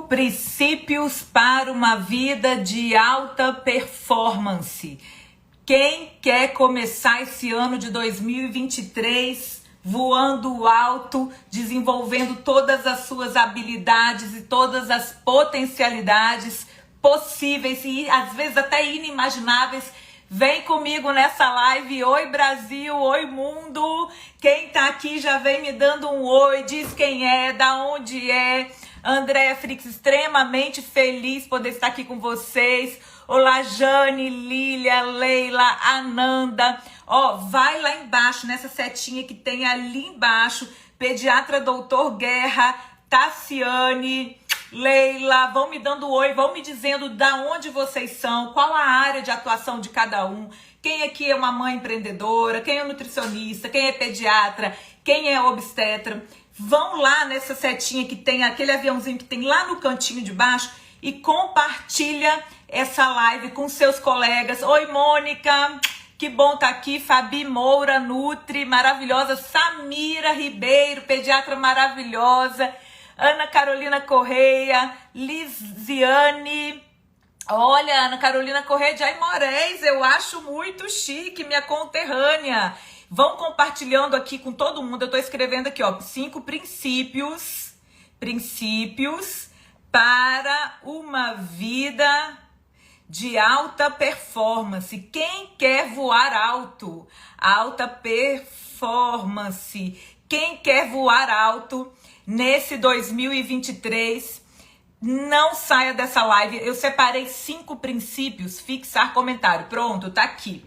Princípios para uma vida de alta performance. Quem quer começar esse ano de 2023 voando alto, desenvolvendo todas as suas habilidades e todas as potencialidades possíveis e às vezes até inimagináveis? Vem comigo nessa live. Oi Brasil, oi mundo. Quem tá aqui já vem me dando um oi, diz quem é, da onde é. Andréa Frix, extremamente feliz poder estar aqui com vocês. Olá Jane, Lília, Leila, Ananda. Ó, vai lá embaixo, nessa setinha que tem ali embaixo. Pediatra Doutor Guerra, Tassiane, Leila, vão me dando oi, vão me dizendo da onde vocês são, qual a área de atuação de cada um. Quem aqui é uma mãe empreendedora, quem é nutricionista, quem é pediatra, quem é obstetra. Vão lá nessa setinha que tem aquele aviãozinho que tem lá no cantinho de baixo e compartilha essa live com seus colegas. Oi, Mônica, que bom estar aqui. Fabi Moura, Nutri, maravilhosa. Samira Ribeiro, pediatra maravilhosa. Ana Carolina Correia, Lisiane. Olha, Ana Carolina Correia de Aimorés, eu acho muito chique, minha conterrânea. Vão compartilhando aqui com todo mundo. Eu tô escrevendo aqui, ó, 5 princípios para uma vida de alta performance. Quem quer voar alto? Alta performance. Quem quer voar alto nesse 2023? Não saia dessa live. Eu separei 5 princípios. Fixar comentário. Pronto, tá aqui.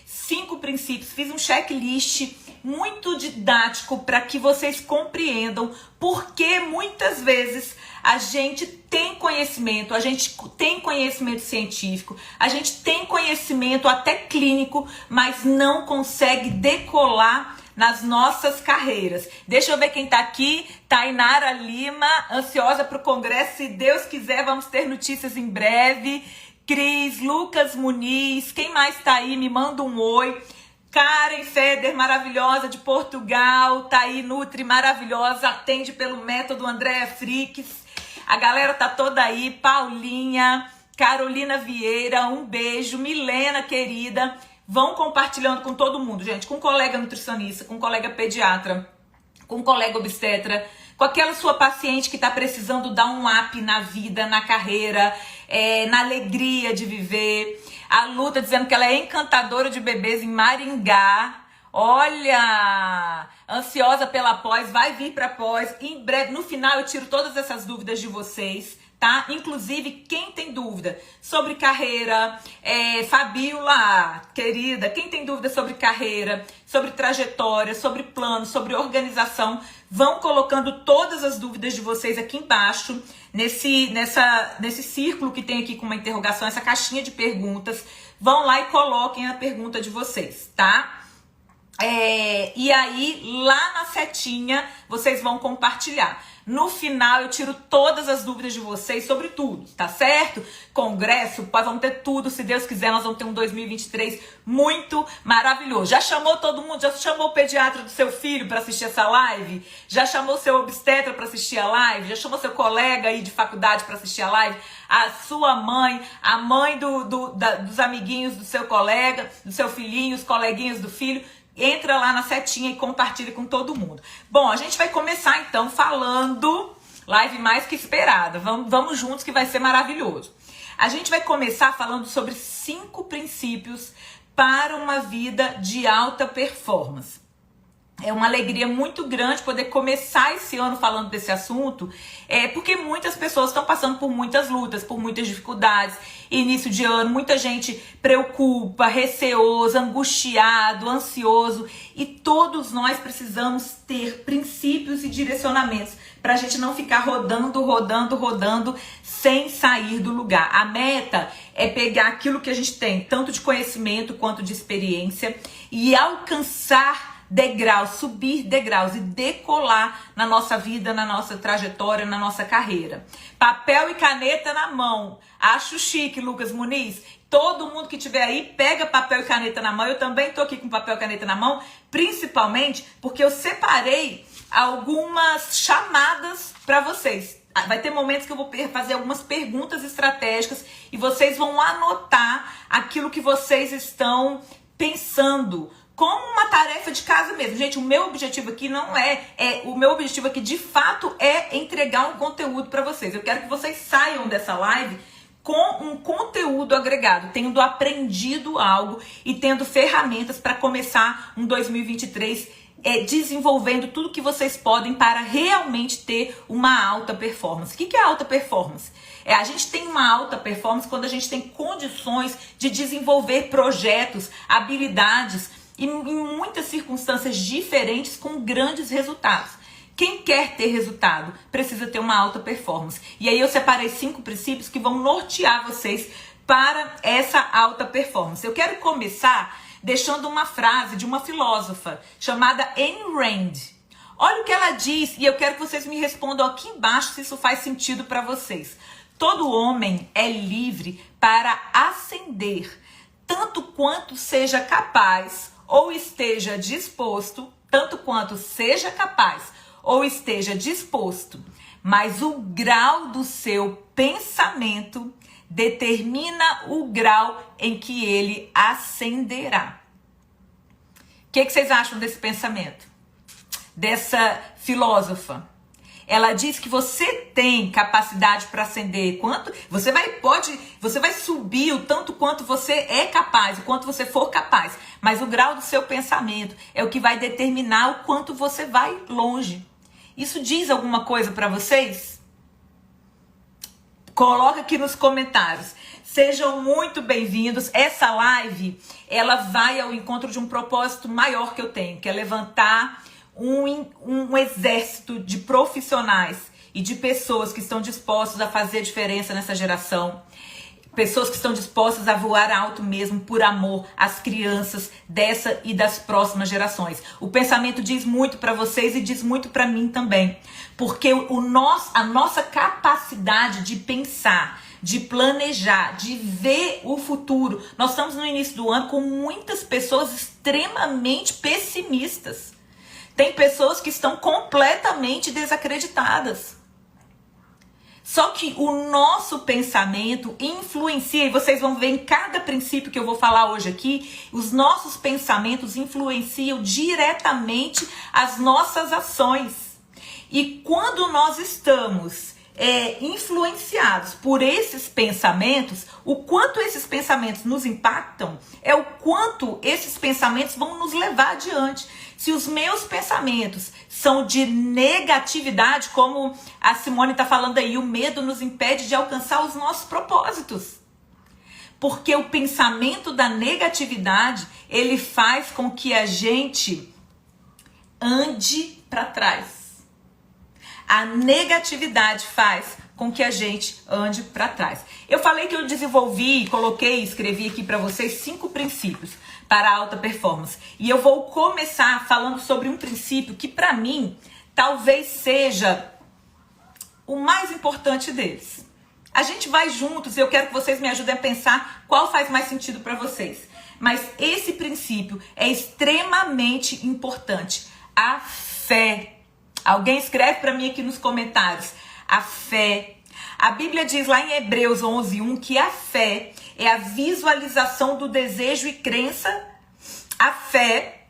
5 princípios, fiz um checklist muito didático para que vocês compreendam porque muitas vezes a gente tem conhecimento, a gente tem conhecimento científico, a gente tem conhecimento até clínico, mas não consegue decolar nas nossas carreiras. Deixa eu ver quem tá aqui. Tainara Lima, ansiosa para o congresso, se Deus quiser vamos ter notícias em breve. Cris, Lucas Muniz, quem mais tá aí? Me manda um oi. Karen Feder, maravilhosa, de Portugal. Tá aí, Nutri, maravilhosa, atende pelo método Andréa Frix. A galera tá toda aí. Paulinha, Carolina Vieira, um beijo. Milena, querida. Vão compartilhando com todo mundo, gente. Com colega nutricionista, com colega pediatra, com colega obstetra, com aquela sua paciente que tá precisando dar um up na vida, na carreira, na alegria de viver. A Lu tá dizendo que ela é encantadora de bebês em Maringá. Olha, ansiosa pela pós, vai vir pra pós. Em breve, no final eu tiro todas essas dúvidas de vocês, tá? Inclusive, quem tem dúvida sobre carreira, Fabiola, querida, quem tem dúvida sobre carreira, sobre trajetória, sobre plano, sobre organização, vão colocando todas as dúvidas de vocês aqui embaixo, nesse círculo que tem aqui com uma interrogação, essa caixinha de perguntas. Vão lá e coloquem a pergunta de vocês, tá? E aí, lá na setinha, vocês vão compartilhar. No final, eu tiro todas as dúvidas de vocês sobre tudo, tá certo? Congresso, vamos ter tudo, se Deus quiser, nós vamos ter um 2023 muito maravilhoso. Já chamou todo mundo? Já chamou o pediatra do seu filho para assistir essa live? Já chamou seu obstetra para assistir a live? Já chamou seu colega aí de faculdade para assistir a live? A sua mãe, a mãe dos amiguinhos do seu colega, do seu filhinho, os coleguinhas do filho? Entra lá na setinha e compartilha com todo mundo. Bom, a gente vai começar então falando, live mais que esperada. Vamos juntos que vai ser maravilhoso. A gente vai começar falando sobre 5 princípios para uma vida de alta performance. É uma alegria muito grande poder começar esse ano falando desse assunto, porque muitas pessoas estão passando por muitas lutas, por muitas dificuldades. Início de ano, muita gente preocupa, receoso, angustiado, ansioso, e todos nós precisamos ter princípios e direcionamentos para a gente não ficar rodando sem sair do lugar. A meta é pegar aquilo que a gente tem, tanto de conhecimento quanto de experiência, e alcançar degraus, subir degraus e decolar na nossa vida, na nossa trajetória, na nossa carreira. Papel e caneta na mão. Acho chique, Lucas Muniz. Todo mundo que tiver aí, pega papel e caneta na mão. Eu também tô aqui com papel e caneta na mão, principalmente porque eu separei algumas chamadas para vocês. Vai ter momentos que eu vou fazer algumas perguntas estratégicas e vocês vão anotar aquilo que vocês estão pensando, como uma tarefa de casa mesmo. Gente, o meu objetivo aqui não o meu objetivo aqui de fato é entregar um conteúdo para vocês. Eu quero que vocês saiam dessa live com um conteúdo agregado, tendo aprendido algo e tendo ferramentas para começar um 2023 desenvolvendo tudo que vocês podem para realmente ter uma alta performance. O que é alta performance? A gente tem uma alta performance quando a gente tem condições de desenvolver projetos, habilidades e em muitas circunstâncias diferentes com grandes resultados. Quem quer ter resultado precisa ter uma alta performance. E aí eu separei 5 princípios que vão nortear vocês para essa alta performance. Eu quero começar deixando uma frase de uma filósofa chamada Ayn Rand. Olha o que ela diz e eu quero que vocês me respondam aqui embaixo se isso faz sentido para vocês. Todo homem é livre para ascender, tanto quanto seja capaz ou esteja disposto, mas o grau do seu pensamento determina o grau em que ele ascenderá. O que vocês acham desse pensamento? Dessa filósofa? Ela diz que você tem capacidade para ascender. Você vai subir o tanto quanto você é capaz, o quanto você for capaz. Mas o grau do seu pensamento é o que vai determinar o quanto você vai longe. Isso diz alguma coisa para vocês? Coloca aqui nos comentários. Sejam muito bem-vindos. Essa live, ela vai ao encontro de um propósito maior que eu tenho, que é levantar um exército de profissionais e de pessoas que estão dispostos a fazer diferença nessa geração. Pessoas que estão dispostas a voar alto mesmo por amor às crianças dessa e das próximas gerações. O pensamento diz muito para vocês e diz muito para mim também. Porque a nossa capacidade de pensar, de planejar, de ver o futuro. Nós estamos no início do ano com muitas pessoas extremamente pessimistas. Tem pessoas que estão completamente desacreditadas. Só que o nosso pensamento influencia, e vocês vão ver em cada princípio que eu vou falar hoje aqui, os nossos pensamentos influenciam diretamente as nossas ações. E quando nós estamos influenciados por esses pensamentos, o quanto esses pensamentos nos impactam é o quanto esses pensamentos vão nos levar adiante. Se os meus pensamentos são de negatividade, como a Simone está falando aí, o medo nos impede de alcançar os nossos propósitos. Porque o pensamento da negatividade, ele faz com que a gente ande para trás. A negatividade faz com que a gente ande para trás. Eu falei que eu desenvolvi, coloquei, escrevi aqui para vocês 5 princípios para a alta performance. E eu vou começar falando sobre um princípio que para mim talvez seja o mais importante deles. A gente vai juntos e eu quero que vocês me ajudem a pensar qual faz mais sentido para vocês. Mas esse princípio é extremamente importante. A fé. Alguém escreve para mim aqui nos comentários. A fé. A Bíblia diz lá em Hebreus 11:1 que a fé é a visualização do desejo e crença. A fé,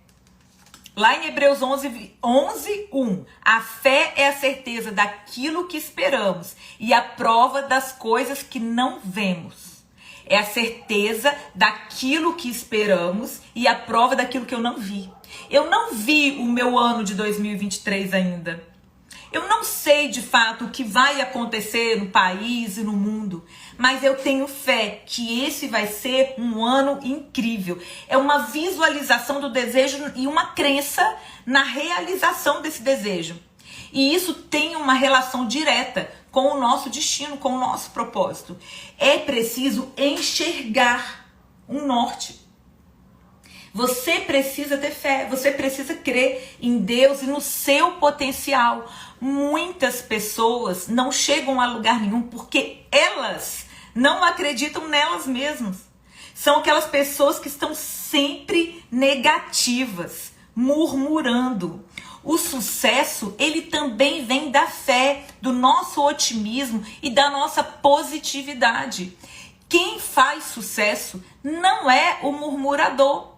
lá em Hebreus 11:1, a fé é a certeza daquilo que esperamos e a prova das coisas que não vemos. É a certeza daquilo que esperamos e a prova daquilo que eu não vi. Eu não vi o meu ano de 2023 ainda. Eu não sei de fato o que vai acontecer no país e no mundo, mas eu tenho fé que esse vai ser um ano incrível. É uma visualização do desejo e uma crença na realização desse desejo. E isso tem uma relação direta com o nosso destino, com o nosso propósito. É preciso enxergar um norte. Você precisa ter fé, você precisa crer em Deus e no seu potencial. Muitas pessoas não chegam a lugar nenhum porque elas não acreditam nelas mesmas. São aquelas pessoas que estão sempre negativas, murmurando. O sucesso, ele também vem da fé, do nosso otimismo e da nossa positividade. Quem faz sucesso não é o murmurador.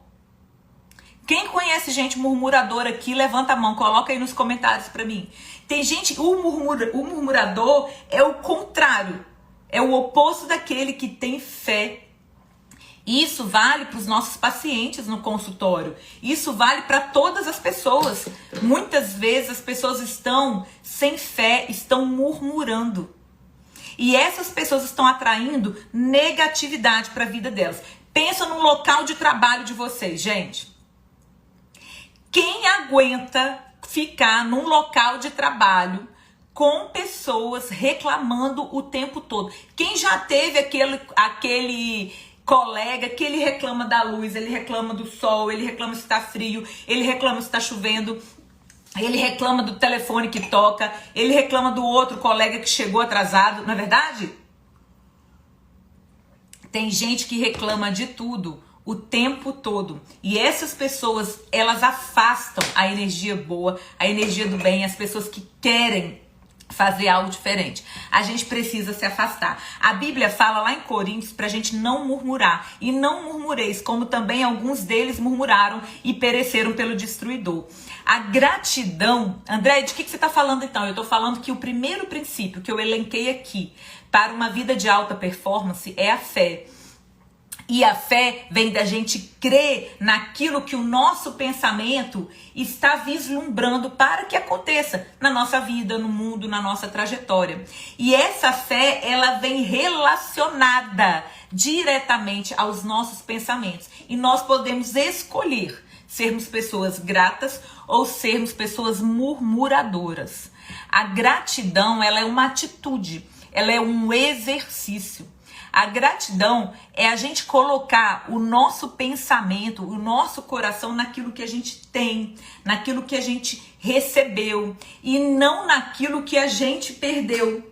Quem conhece gente murmuradora aqui, levanta a mão, coloca aí nos comentários para mim. Tem gente, o murmurador é o contrário, é o oposto daquele que tem fé. Isso vale para os nossos pacientes no consultório. Isso vale para todas as pessoas. Muitas vezes as pessoas estão sem fé, estão murmurando. E essas pessoas estão atraindo negatividade para a vida delas. Pensa no local de trabalho de vocês, gente. Quem aguenta ficar num local de trabalho com pessoas reclamando o tempo todo? Quem já teve aquele colega que ele reclama da luz, ele reclama do sol, ele reclama se está frio, ele reclama se está chovendo, ele reclama do telefone que toca, ele reclama do outro colega que chegou atrasado, não é verdade? Tem gente que reclama de tudo o tempo todo. E essas pessoas, elas afastam a energia boa, a energia do bem, as pessoas que querem fazer algo diferente. A gente precisa se afastar. A Bíblia fala lá em Coríntios pra gente não murmurar. E não murmureis, como também alguns deles murmuraram e pereceram pelo destruidor. A gratidão... André, de que você está falando então? Eu estou falando que o primeiro princípio que eu elenquei aqui para uma vida de alta performance é a fé. E a fé vem da gente crer naquilo que o nosso pensamento está vislumbrando para que aconteça na nossa vida, no mundo, na nossa trajetória. E essa fé, ela vem relacionada diretamente aos nossos pensamentos. E nós podemos escolher sermos pessoas gratas ou sermos pessoas murmuradoras. A gratidão, ela é uma atitude, ela é um exercício. A gratidão é a gente colocar o nosso pensamento, o nosso coração naquilo que a gente tem, naquilo que a gente recebeu e não naquilo que a gente perdeu.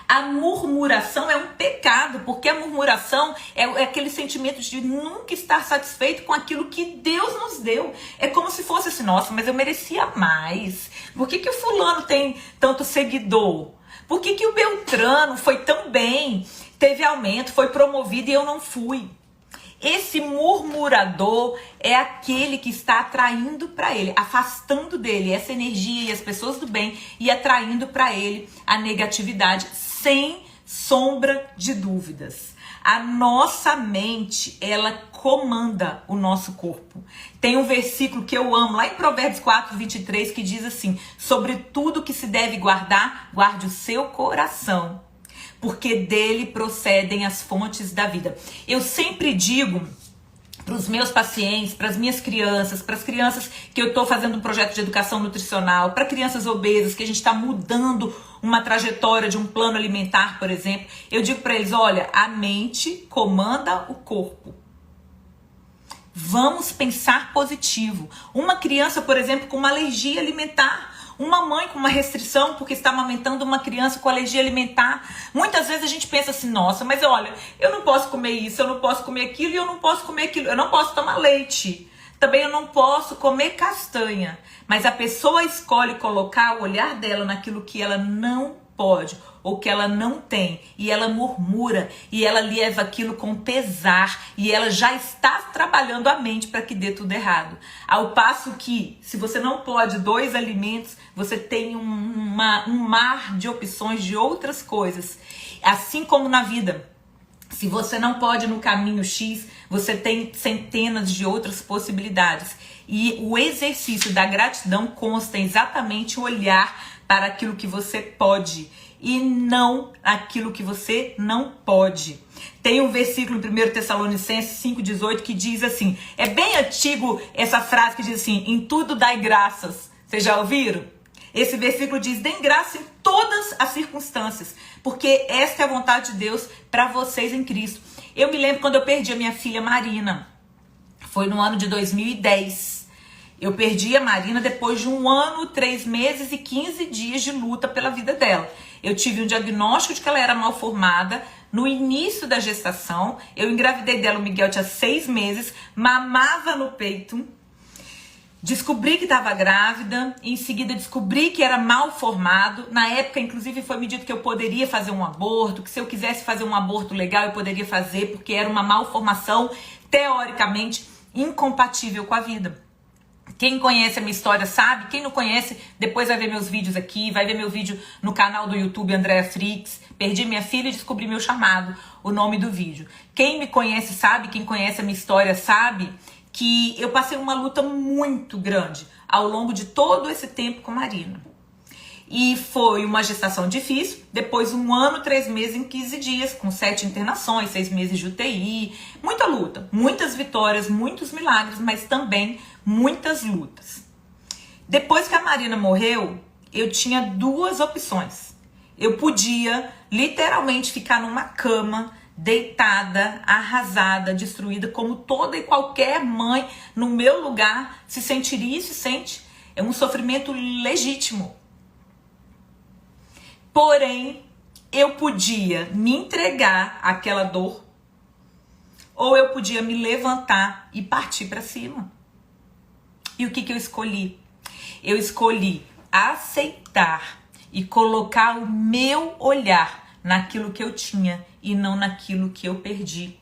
A murmuração é um pecado, porque a murmuração é aquele sentimento de nunca estar satisfeito com aquilo que Deus nos deu. É como se fosse assim, nossa, mas eu merecia mais. Por que o fulano tem tanto seguidor? Por que o Beltrano foi tão bem, teve aumento, foi promovido e eu não fui? Esse murmurador é aquele que está atraindo para ele, afastando dele essa energia e as pessoas do bem e atraindo para ele a negatividade, sem sombra de dúvidas. A nossa mente, ela comanda o nosso corpo. Tem um versículo que eu amo, lá em Provérbios 4, 23, que diz assim: sobre tudo que se deve guardar, guarde o seu coração, porque dele procedem as fontes da vida. Eu sempre digo para os meus pacientes, para as minhas crianças, para as crianças que eu estou fazendo um projeto de educação nutricional, para crianças obesas, que a gente está mudando uma trajetória de um plano alimentar, por exemplo, eu digo para eles, olha, a mente comanda o corpo. Vamos pensar positivo. Uma criança, por exemplo, com uma alergia alimentar, uma mãe com uma restrição porque está amamentando uma criança com alergia alimentar. Muitas vezes a gente pensa assim, nossa, mas olha, eu não posso comer isso, eu não posso comer aquilo e eu não posso comer aquilo. Eu não posso tomar leite. Também eu não posso comer castanha. Mas a pessoa escolhe colocar o olhar dela naquilo que ela não pode ou que ela não tem. E ela murmura e ela leva aquilo com pesar. E ela já está trabalhando a mente para que dê tudo errado. Ao passo que, se você não pode 2 alimentos, você tem um mar de opções de outras coisas. Assim como na vida. Se você não pode no caminho X, você tem centenas de outras possibilidades. E o exercício da gratidão consta exatamente olhar para aquilo que você pode e não aquilo que você não pode. Tem um versículo em 1 Tessalonicenses 5,18 que diz assim, é bem antigo essa frase que diz assim, em tudo dai graças. Vocês já ouviram? Esse versículo diz, deem graça em todas as circunstâncias, porque esta é a vontade de Deus para vocês em Cristo. Eu me lembro quando eu perdi a minha filha Marina, foi no ano de 2010. Eu perdi a Marina depois de 1 ano, 3 meses e 15 dias de luta pela vida dela. Eu tive um diagnóstico de que ela era mal formada no início da gestação. Eu engravidei dela, o Miguel tinha 6 meses, mamava no peito. Descobri que estava grávida, em seguida descobri que era mal formado. Na época, inclusive, foi me dito que eu poderia fazer um aborto, que se eu quisesse fazer um aborto legal, eu poderia fazer, porque era uma malformação, teoricamente, incompatível com a vida. Quem conhece a minha história sabe, quem não conhece, depois vai ver meus vídeos aqui, vai ver meu vídeo no canal do YouTube Andréa Frix. Perdi minha filha e descobri meu chamado, o nome do vídeo. Quem me conhece sabe, quem conhece a minha história sabe que eu passei uma luta muito grande ao longo de todo esse tempo com Marina. E foi uma gestação difícil, depois 1 ano, 3 meses em 15 dias, com 7 internações, 6 meses de UTI, muita luta, muitas vitórias, muitos milagres, mas também muitas lutas. Depois que a Marina morreu, eu tinha 2 opções. Eu podia literalmente ficar numa cama, deitada, arrasada, destruída, como toda e qualquer mãe no meu lugar se sentiria e se sente. É um sofrimento legítimo. Porém, eu podia me entregar àquela dor, ou eu podia me levantar e partir para cima. E o que eu escolhi? Eu escolhi aceitar e colocar o meu olhar naquilo que eu tinha e não naquilo que eu perdi.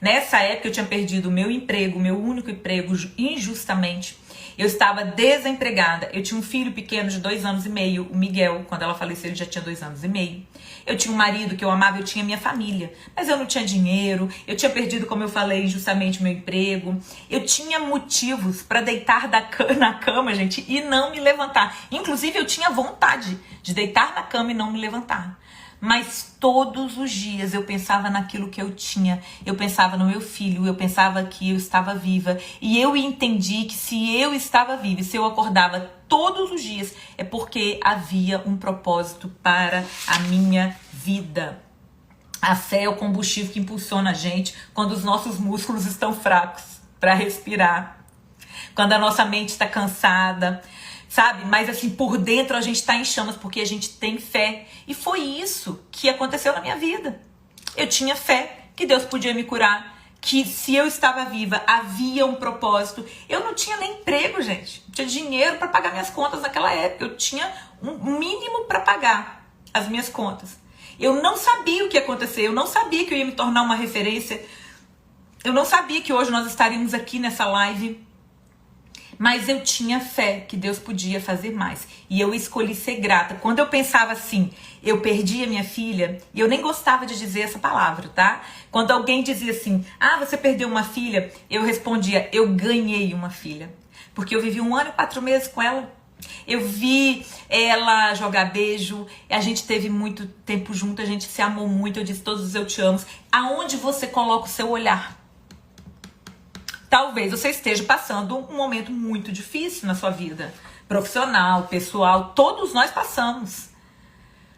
Nessa época eu tinha perdido o meu emprego, meu único emprego, injustamente. Eu estava desempregada. Eu tinha um filho pequeno de 2 anos e meio, o Miguel. Quando ela faleceu, ele já tinha 2 anos e meio. Eu tinha um marido que eu amava, eu tinha minha família. Mas eu não tinha dinheiro. Eu tinha perdido, como eu falei, injustamente meu emprego. Eu tinha motivos para deitar na cama, gente, e não me levantar. Inclusive, eu tinha vontade de deitar na cama e não me levantar. Mas todos os dias eu pensava naquilo que eu tinha, eu pensava no meu filho, eu pensava que eu estava viva. E eu entendi que se eu estava viva, se eu acordava todos os dias, é porque havia um propósito para a minha vida. A fé é o combustível que impulsiona a gente quando os nossos músculos estão fracos para respirar, quando a nossa mente está cansada, sabe? Mas assim, por dentro a gente tá em chamas porque a gente tem fé. E foi isso que aconteceu na minha vida. Eu tinha fé que Deus podia me curar, que se eu estava viva, havia um propósito. Eu não tinha nem emprego, gente. Não tinha dinheiro para pagar minhas contas naquela época. Eu tinha um mínimo para pagar as minhas contas. Eu não sabia o que ia acontecer. Eu não sabia que eu ia me tornar uma referência. Eu não sabia que hoje nós estaríamos aqui nessa live. Mas eu tinha fé que Deus podia fazer mais. E eu escolhi ser grata. Quando eu pensava assim, eu perdi a minha filha, e eu nem gostava de dizer essa palavra, tá? Quando alguém dizia assim, você perdeu uma filha, eu respondia, eu ganhei uma filha. Porque eu vivi 1 ano e 4 meses com ela. Eu vi ela jogar beijo, a gente teve muito tempo junto, a gente se amou muito, eu disse todos os eu te amo. Aonde você coloca o seu olhar? Talvez você esteja passando um momento muito difícil na sua vida, profissional, pessoal, todos nós passamos.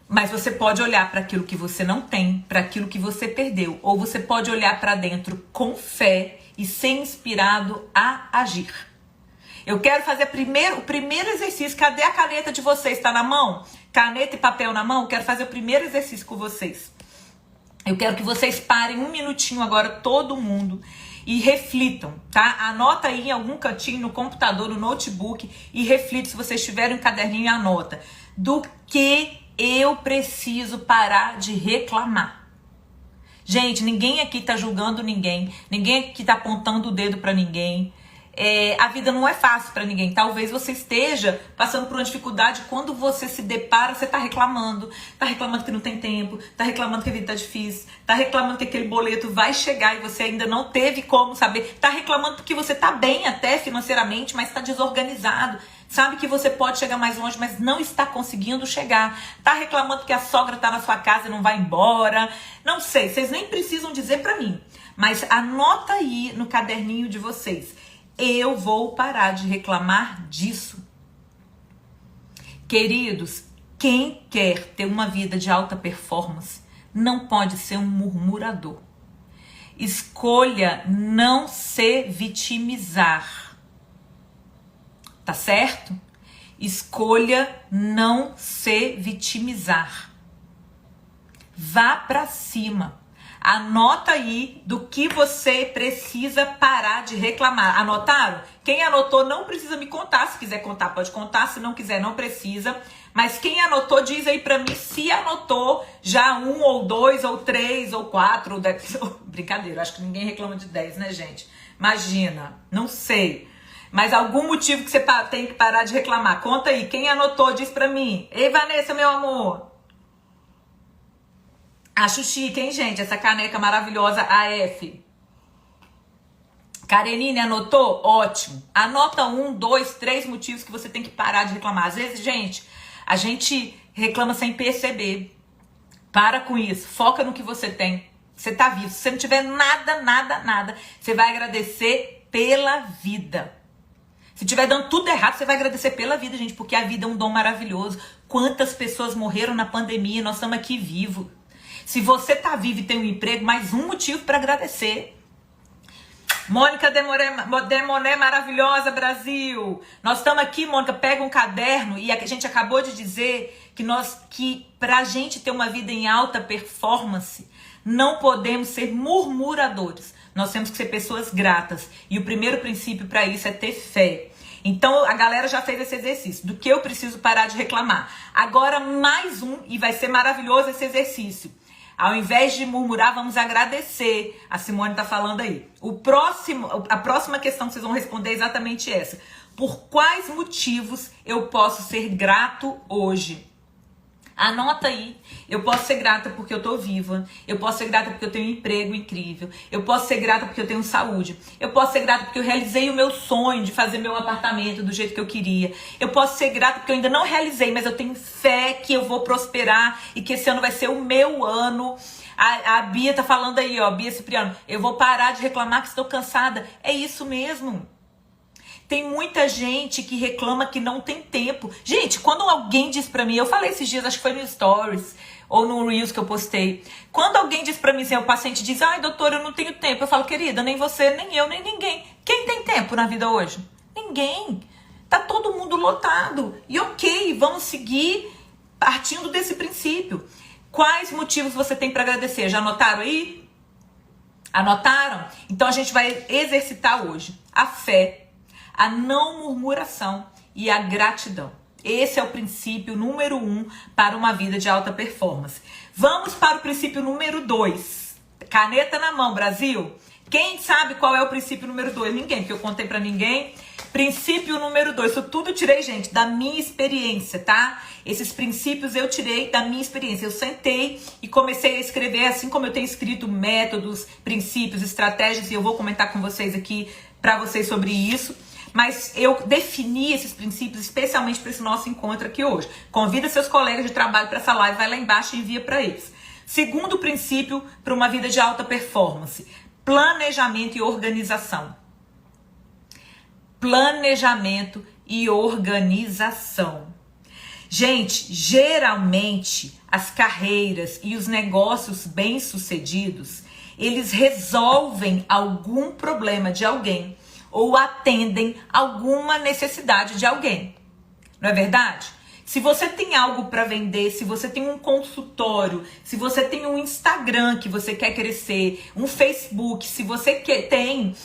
Mas você pode olhar para aquilo que você não tem, para aquilo que você perdeu, ou você pode olhar para dentro com fé e ser inspirado a agir. Eu quero fazer o primeiro exercício. Cadê a caneta de vocês? Está na mão? Caneta e papel na mão? Eu quero fazer o primeiro exercício com vocês. Eu quero que vocês parem 1 minutinho agora, todo mundo, e reflitam, tá? Anota aí em algum cantinho, no computador, no notebook, e reflita. Se vocês tiverem um caderninho, anota. Do que eu preciso parar de reclamar? Gente, ninguém aqui tá julgando ninguém. Ninguém aqui tá apontando o dedo pra ninguém. A vida não é fácil para ninguém. Talvez você esteja passando por uma dificuldade. Quando você se depara, você tá reclamando que não tem tempo, tá reclamando que a vida tá difícil, tá reclamando que aquele boleto vai chegar e você ainda não teve como saber, tá reclamando porque você tá bem até financeiramente, mas tá desorganizado, sabe que você pode chegar mais longe, mas não está conseguindo chegar, tá reclamando que a sogra tá na sua casa e não vai embora, não sei, vocês nem precisam dizer para mim, mas anota aí no caderninho de vocês. Eu vou parar de reclamar disso. Queridos, quem quer ter uma vida de alta performance não pode ser um murmurador. Escolha não se vitimizar. Tá certo? Escolha não se vitimizar. Vá pra cima. Anota aí do que você precisa parar de reclamar. Anotaram? Quem anotou não precisa me contar. Se quiser contar, pode contar. Se não quiser, não precisa. Mas quem anotou, diz aí pra mim se anotou já 1 ou 2 ou 3 ou 4 ou 10. Brincadeira, acho que ninguém reclama de 10, né, gente? Imagina, não sei. Mas algum motivo que você tem que parar de reclamar. Conta aí, quem anotou, diz pra mim. Ei, Vanessa, meu amor. Acho chique, hein, gente? Essa caneca maravilhosa AF. Karenine, anotou? Ótimo. Anota 1, 2, 3 motivos que você tem que parar de reclamar. Às vezes, gente, a gente reclama sem perceber. Para com isso. Foca no que você tem. Você tá vivo. Se você não tiver nada, você vai agradecer pela vida. Se tiver dando tudo errado, você vai agradecer pela vida, gente, porque a vida é um dom maravilhoso. Quantas pessoas morreram na pandemia, nós estamos aqui vivos. Se você tá vivo e tem um emprego, mais um motivo para agradecer. Mônica Demoné, maravilhosa, Brasil. Nós estamos aqui, Mônica, pega um caderno e a gente acabou de dizer que pra gente ter uma vida em alta performance, não podemos ser murmuradores. Nós temos que ser pessoas gratas. E o primeiro princípio para isso é ter fé. Então, a galera já fez esse exercício. Do que eu preciso parar de reclamar. Agora, mais um, e vai ser maravilhoso esse exercício. Ao invés de murmurar, vamos agradecer. A Simone tá falando aí. A próxima questão que vocês vão responder é exatamente essa. Por quais motivos eu posso ser grato hoje? Anota aí. Eu posso ser grata porque eu tô viva. Eu posso ser grata porque eu tenho um emprego incrível. Eu posso ser grata porque eu tenho saúde. Eu posso ser grata porque eu realizei o meu sonho de fazer meu apartamento do jeito que eu queria. Eu posso ser grata porque eu ainda não realizei, mas eu tenho fé que eu vou prosperar e que esse ano vai ser o meu ano. A Bia tá falando aí, ó, Bia Cipriano. Eu vou parar de reclamar que estou cansada. É isso mesmo. Tem muita gente que reclama que não tem tempo. Gente, quando alguém diz pra mim, eu falei esses dias, acho que foi no Stories ou no Reels que eu postei. Quando alguém diz pra mim, assim, o paciente diz, ai, doutora, eu não tenho tempo. Eu falo, querida, nem você, nem eu, nem ninguém. Quem tem tempo na vida hoje? Ninguém. Tá todo mundo lotado. E ok, vamos seguir partindo desse princípio. Quais motivos você tem pra agradecer? Já anotaram aí? Anotaram? Então a gente vai exercitar hoje a fé, a não murmuração e a gratidão. Esse é o princípio número 1 para uma vida de alta performance. Vamos para o princípio número 2. Caneta na mão, Brasil. Quem sabe qual é o princípio número 2? Ninguém, porque eu contei para ninguém. Princípio número 2. Isso tudo eu tirei, gente, da minha experiência, tá? Esses princípios eu tirei da minha experiência. Eu sentei e comecei a escrever, assim como eu tenho escrito métodos, princípios, estratégias, e eu vou comentar com vocês aqui, para vocês sobre isso. Mas eu defini esses princípios especialmente para esse nosso encontro aqui hoje. Convida seus colegas de trabalho para essa live, vai lá embaixo e envia para eles. Segundo princípio para uma vida de alta performance: planejamento e organização. Planejamento e organização. Gente, geralmente as carreiras e os negócios bem-sucedidos, eles resolvem algum problema de alguém ou atendem alguma necessidade de alguém. Não é verdade? Se você tem algo para vender, se você tem um consultório, se você tem um Instagram que você quer crescer, um Facebook, se você tem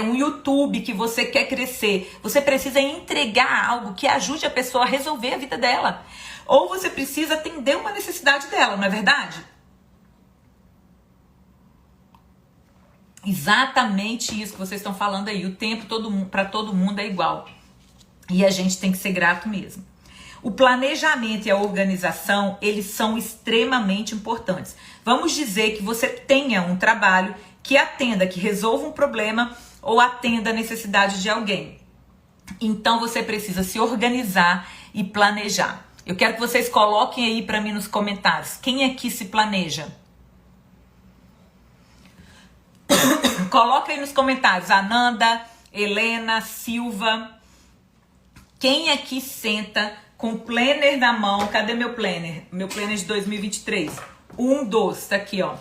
um YouTube que você quer crescer, você precisa entregar algo que ajude a pessoa a resolver a vida dela. Ou você precisa atender uma necessidade dela, não é verdade? Exatamente isso que vocês estão falando aí. O tempo para todo mundo é igual. E a gente tem que ser grato mesmo. O planejamento e a organização, eles são extremamente importantes. Vamos dizer que você tenha um trabalho que atenda, que resolva um problema ou atenda a necessidade de alguém. Então você precisa se organizar e planejar. Eu quero que vocês coloquem aí para mim nos comentários. Quem aqui se planeja? Coloca aí nos comentários, Ananda, Helena, Silva. Quem aqui senta com o planner na mão? Cadê meu planner? Meu planner de 2023. Um dos, tá aqui, ó.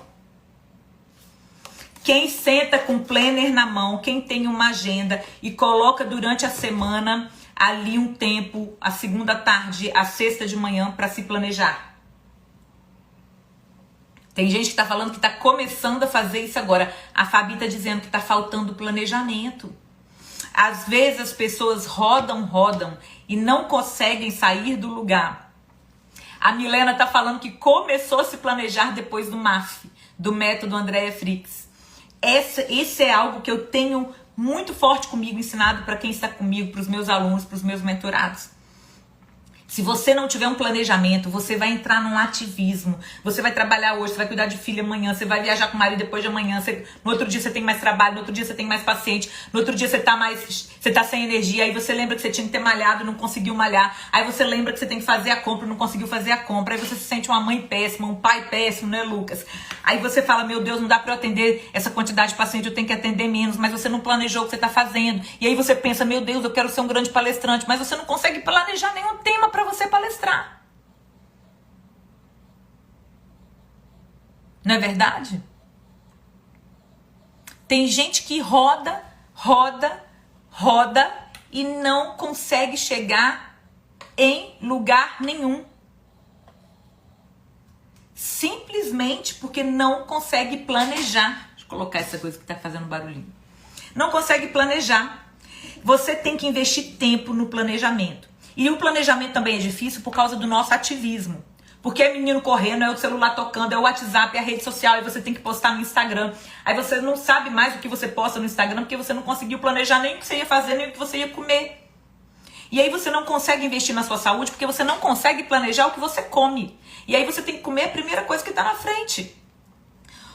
Quem senta com o planner na mão, quem tem uma agenda e coloca durante a semana ali um tempo, a segunda tarde, a sexta de manhã, para se planejar. Tem gente que tá falando que tá começando a fazer isso agora. A Fabi tá dizendo que tá faltando planejamento. Às vezes as pessoas rodam e não conseguem sair do lugar. A Milena tá falando que começou a se planejar depois do MAF, do método Andréa Fricks. Esse é algo que eu tenho muito forte comigo, ensinado para quem está comigo, para os meus alunos, para os meus mentorados. Se você não tiver um planejamento, você vai entrar num ativismo. Você vai trabalhar hoje, você vai cuidar de filho amanhã, você vai viajar com o marido depois de amanhã. No outro dia você tem mais trabalho, no outro dia você tem mais paciente, no outro dia você tá sem energia. Aí você lembra que você tinha que ter malhado e não conseguiu malhar. Aí você lembra que você tem que fazer a compra e não conseguiu fazer a compra. Aí você se sente uma mãe péssima, um pai péssimo, né, Lucas? Aí você fala, meu Deus, não dá pra eu atender essa quantidade de paciente, eu tenho que atender menos, mas você não planejou o que você tá fazendo. E aí você pensa, meu Deus, eu quero ser um grande palestrante, mas você não consegue planejar nenhum tema pra você palestrar. Não é verdade? Tem gente que roda e não consegue chegar em lugar nenhum. Simplesmente porque não consegue planejar. Deixa eu colocar essa coisa que tá fazendo barulhinho. Não consegue planejar. Você tem que investir tempo no planejamento. E o planejamento também é difícil por causa do nosso ativismo. Porque é menino correndo, é o celular tocando, é o WhatsApp, é a rede social, aí você tem que postar no Instagram. Aí você não sabe mais o que você posta no Instagram porque você não conseguiu planejar nem o que você ia fazer, nem o que você ia comer. E aí você não consegue investir na sua saúde porque você não consegue planejar o que você come. E aí você tem que comer a primeira coisa que está na frente.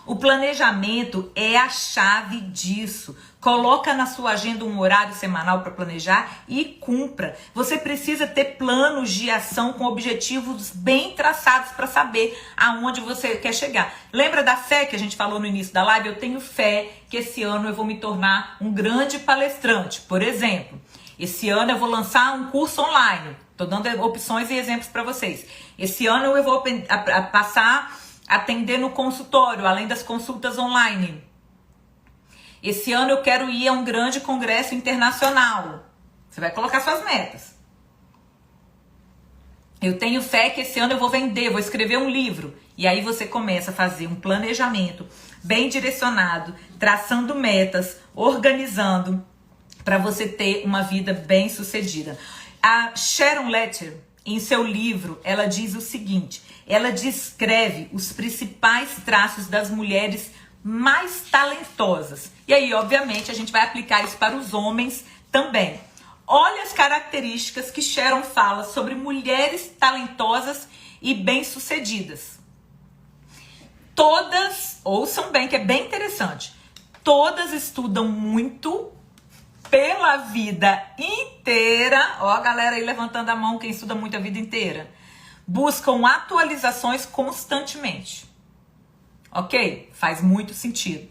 O planejamento é a chave disso. Coloca na sua agenda um horário semanal para planejar e cumpra. Você precisa ter planos de ação com objetivos bem traçados para saber aonde você quer chegar. Lembra da fé que a gente falou no início da live? Eu tenho fé que esse ano eu vou me tornar um grande palestrante. Por exemplo, esse ano eu vou lançar um curso online. Estou dando opções e exemplos para vocês. Esse ano eu vou passar a atender no consultório, além das consultas online. Esse ano eu quero ir a um grande congresso internacional. Você vai colocar suas metas. Eu tenho fé que esse ano eu vou vender, vou escrever um livro. E aí você começa a fazer um planejamento bem direcionado, traçando metas, organizando, para você ter uma vida bem sucedida. A Sharon Lechter, em seu livro, ela diz o seguinte: ela descreve os principais traços das mulheres mais talentosas. E aí, obviamente, a gente vai aplicar isso para os homens também. Olha as características que Sharon fala sobre mulheres talentosas e bem-sucedidas. Todas, ouçam bem que é bem interessante, todas estudam muito pela vida inteira. Ó, a galera aí levantando a mão, quem estuda muito a vida inteira. Buscam atualizações constantemente. Ok? Faz muito sentido.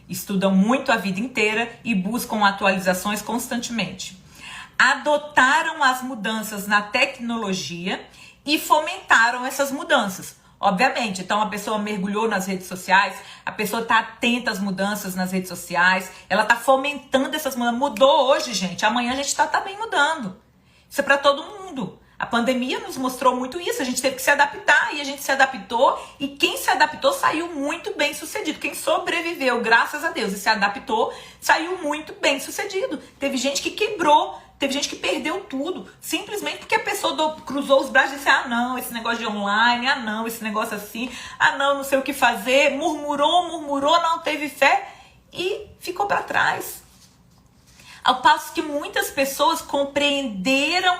Estudam muito a vida inteira e buscam atualizações constantemente. Adotaram as mudanças na tecnologia e fomentaram essas mudanças. Obviamente, então a pessoa mergulhou nas redes sociais, a pessoa está atenta às mudanças nas redes sociais, ela está fomentando essas mudanças. Mudou hoje, gente, amanhã a gente está também mudando. Isso é para todo mundo. A pandemia nos mostrou muito isso, a gente teve que se adaptar e a gente se adaptou, e quem se adaptou saiu muito bem sucedido. Quem sobreviveu, graças a Deus, e se adaptou, saiu muito bem sucedido. Teve gente que quebrou, teve gente que perdeu tudo, simplesmente porque a pessoa cruzou os braços e disse: ah não, esse negócio de online, ah não, esse negócio assim, ah não, não sei o que fazer, murmurou, não teve fé e ficou para trás. Ao passo que muitas pessoas compreenderam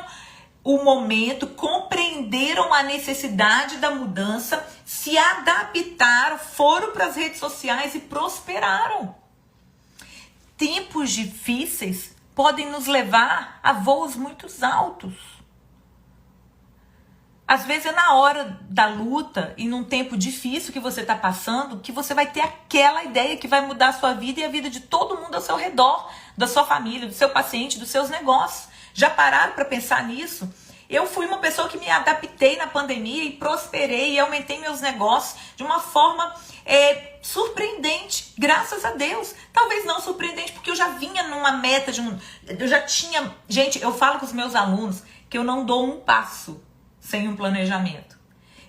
o momento, compreenderam a necessidade da mudança, se adaptaram, foram para as redes sociais e prosperaram. Tempos difíceis podem nos levar a voos muito altos. Às vezes é na hora da luta e num tempo difícil que você está passando que você vai ter aquela ideia que vai mudar a sua vida e a vida de todo mundo ao seu redor, da sua família, do seu paciente, dos seus negócios. Já pararam para pensar nisso? Eu fui uma pessoa que me adaptei na pandemia e prosperei e aumentei meus negócios de uma forma surpreendente, graças a Deus. Talvez não surpreendente porque eu já vinha numa meta eu já tinha... Gente, eu falo com os meus alunos que eu não dou um passo sem um planejamento.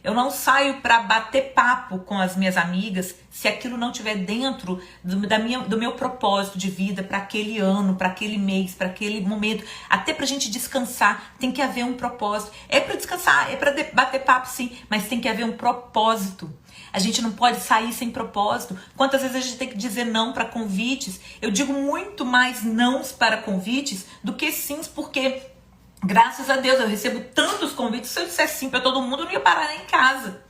Eu não saio para bater papo com as minhas amigas se aquilo não estiver dentro do meu propósito de vida para aquele ano, para aquele mês, para aquele momento. Até pra gente descansar, tem que haver um propósito. É para descansar, é para bater papo sim, mas tem que haver um propósito. A gente não pode sair sem propósito. Quantas vezes a gente tem que dizer não para convites? Eu digo muito mais nãos para convites do que sims, porque graças a Deus eu recebo tantos convites. Se eu dissesse sim para todo mundo, eu não ia parar nem em casa.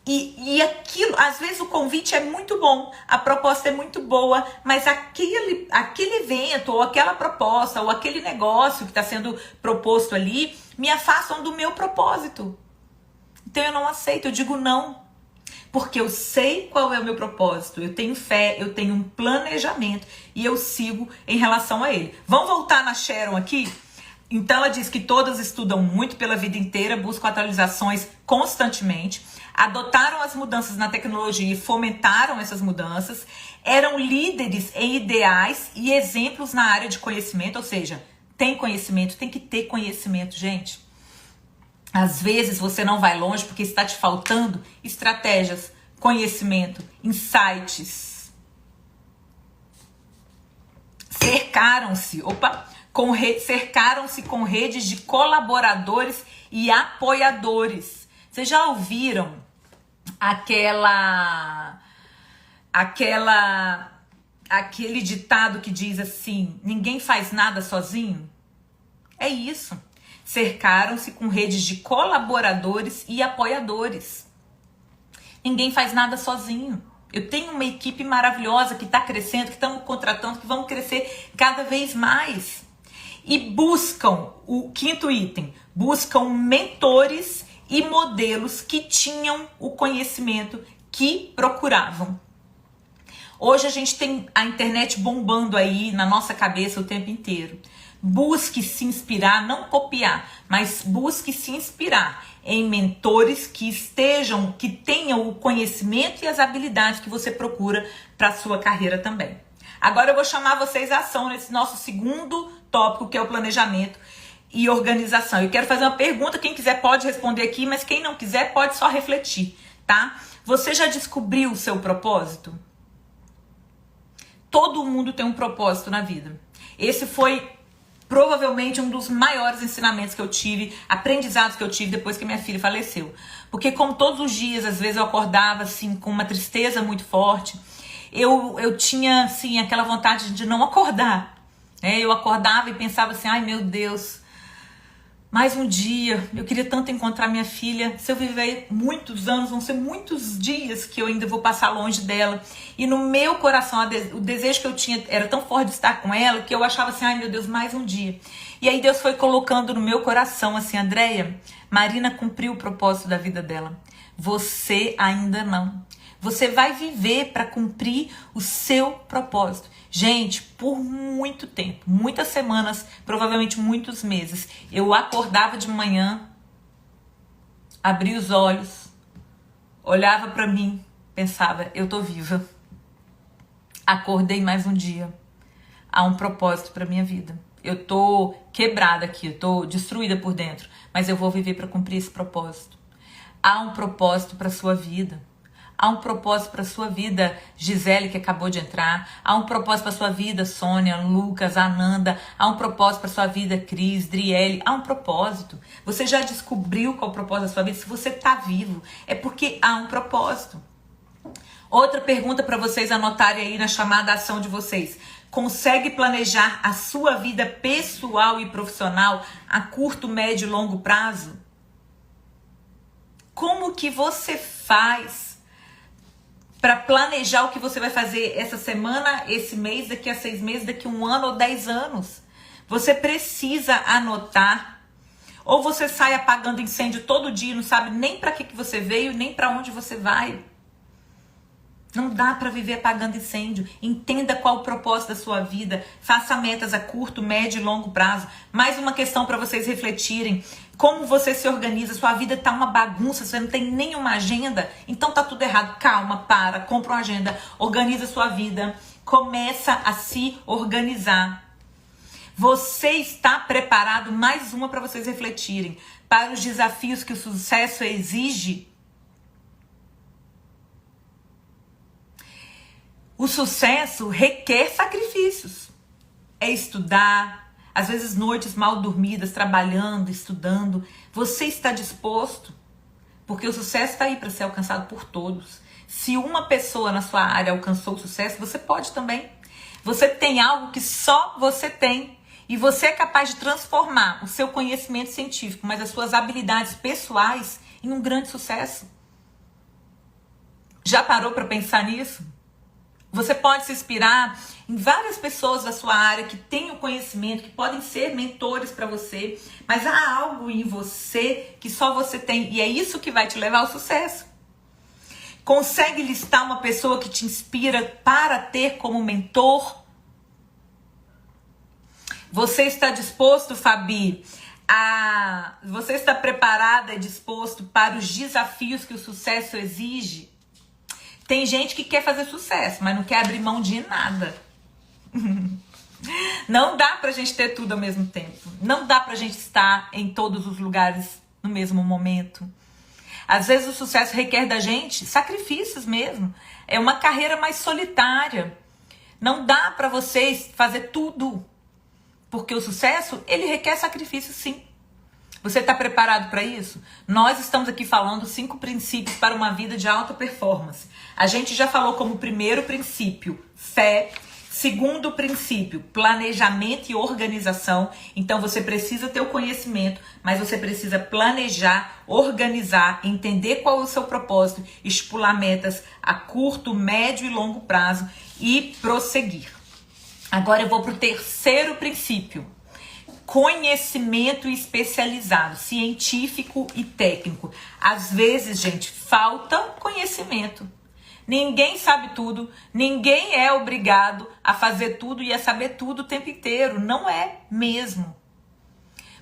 E aquilo, às vezes o convite é muito bom, a proposta é muito boa, mas aquele evento, ou aquela proposta, ou aquele negócio que está sendo proposto ali, me afastam do meu propósito. Então eu não aceito, eu digo não. Porque eu sei qual é o meu propósito, eu tenho fé, eu tenho um planejamento e eu sigo em relação a ele. Vamos voltar na Sharon aqui? Então ela diz que todas estudam muito pela vida inteira, buscam atualizações constantemente, adotaram as mudanças na tecnologia e fomentaram essas mudanças, eram líderes em ideais e exemplos na área de conhecimento, ou seja, tem conhecimento, tem que ter conhecimento, gente. Às vezes você não vai longe porque está te faltando estratégias, conhecimento, insights. Cercaram-se com redes de colaboradores e apoiadores. Vocês já ouviram aquele ditado que diz assim: ninguém faz nada sozinho? É isso. Cercaram-se com redes de colaboradores e apoiadores. Ninguém faz nada sozinho. Eu tenho uma equipe maravilhosa que está crescendo, que estamos contratando, que vão crescer cada vez mais. E buscam, o quinto item, buscam mentores e modelos que tinham o conhecimento que procuravam. Hoje a gente tem a internet bombando aí na nossa cabeça o tempo inteiro. Busque se inspirar, não copiar, mas busque se inspirar em mentores que tenham o conhecimento e as habilidades que você procura para a sua carreira também. Agora eu vou chamar vocês à ação nesse nosso segundo tópico, que é o planejamento e organização. Eu quero fazer uma pergunta, quem quiser pode responder aqui, mas quem não quiser pode só refletir, tá? Você já descobriu o seu propósito? Todo mundo tem um propósito na vida. Esse foi provavelmente um dos maiores ensinamentos que eu tive, aprendizados que eu tive depois que minha filha faleceu. Porque como todos os dias, às vezes eu acordava assim com uma tristeza muito forte, eu tinha assim aquela vontade de não acordar. Eu acordava e pensava assim, ai meu Deus, mais um dia, eu queria tanto encontrar minha filha. Se eu viver muitos anos, vão ser muitos dias que eu ainda vou passar longe dela. E no meu coração, o desejo que eu tinha era tão forte de estar com ela, que eu achava assim, ai meu Deus, mais um dia. E aí Deus foi colocando no meu coração assim, Andréia, Marina cumpriu o propósito da vida dela. Você ainda não. Você vai viver para cumprir o seu propósito. Gente, por muito tempo, muitas semanas, provavelmente muitos meses, eu acordava de manhã, abria os olhos, olhava para mim, pensava, eu tô viva. Acordei mais um dia. Há um propósito para minha vida. Eu tô quebrada aqui, eu tô destruída por dentro, mas eu vou viver para cumprir esse propósito. Há um propósito para sua vida. Há um propósito para sua vida, Gisele, que acabou de entrar. Há um propósito para sua vida, Sônia, Lucas, Ananda. Há um propósito para sua vida, Cris, Driele. Há um propósito. Você já descobriu qual é o propósito da sua vida? Se você está vivo, é porque há um propósito. Outra pergunta para vocês anotarem aí na chamada ação de vocês. Consegue planejar a sua vida pessoal e profissional a curto, médio e longo prazo? Como que você faz para planejar o que você vai fazer essa semana, esse mês, daqui a 6 meses, daqui a 1 ano ou 10 anos? Você precisa anotar. Ou você sai apagando incêndio todo dia e não sabe nem para que você veio, nem para onde você vai. Não dá para viver apagando incêndio. Entenda qual o propósito da sua vida. Faça metas a curto, médio e longo prazo. Mais uma questão para vocês refletirem. Como você se organiza? Sua vida tá uma bagunça, você não tem nenhuma agenda. Então tá tudo errado. Calma, para, compra uma agenda, organiza sua vida. Começa a se organizar. Você está preparado? Mais uma para vocês refletirem. para os desafios que o sucesso exige? O sucesso requer sacrifícios. É estudar, às vezes noites mal dormidas, trabalhando, estudando. Você está disposto? Porque o sucesso está aí para ser alcançado por todos. Se uma pessoa na sua área alcançou o sucesso, você pode também. Você tem algo que só você tem. E você é capaz de transformar o seu conhecimento científico, mas as suas habilidades pessoais, em um grande sucesso. Já parou para pensar nisso? Você pode se inspirar em várias pessoas da sua área que têm o conhecimento, que podem ser mentores para você, mas há algo em você que só você tem, e é isso que vai te levar ao sucesso. Consegue listar uma pessoa que te inspira para ter como mentor? Você está disposto, Fabi, você está preparada e disposto para os desafios que o sucesso exige? Tem gente que quer fazer sucesso, mas não quer abrir mão de nada. Não dá pra gente ter tudo ao mesmo tempo. Não dá pra gente estar em todos os lugares no mesmo momento. Às vezes o sucesso requer da gente sacrifícios mesmo. É uma carreira mais solitária. Não dá pra vocês fazer tudo. Porque o sucesso, ele requer sacrifício, sim. Você está preparado para isso? Nós estamos aqui falando 5 princípios para uma vida de alta performance. A gente já falou como primeiro princípio, fé. Segundo princípio, planejamento e organização. Então você precisa ter o conhecimento, mas você precisa planejar, organizar, entender qual é o seu propósito, estipular metas a curto, médio e longo prazo e prosseguir. Agora eu vou para o terceiro princípio. Conhecimento especializado, científico e técnico. Às vezes, gente, falta conhecimento. Ninguém sabe tudo, ninguém é obrigado a fazer tudo e a saber tudo o tempo inteiro. Não é mesmo.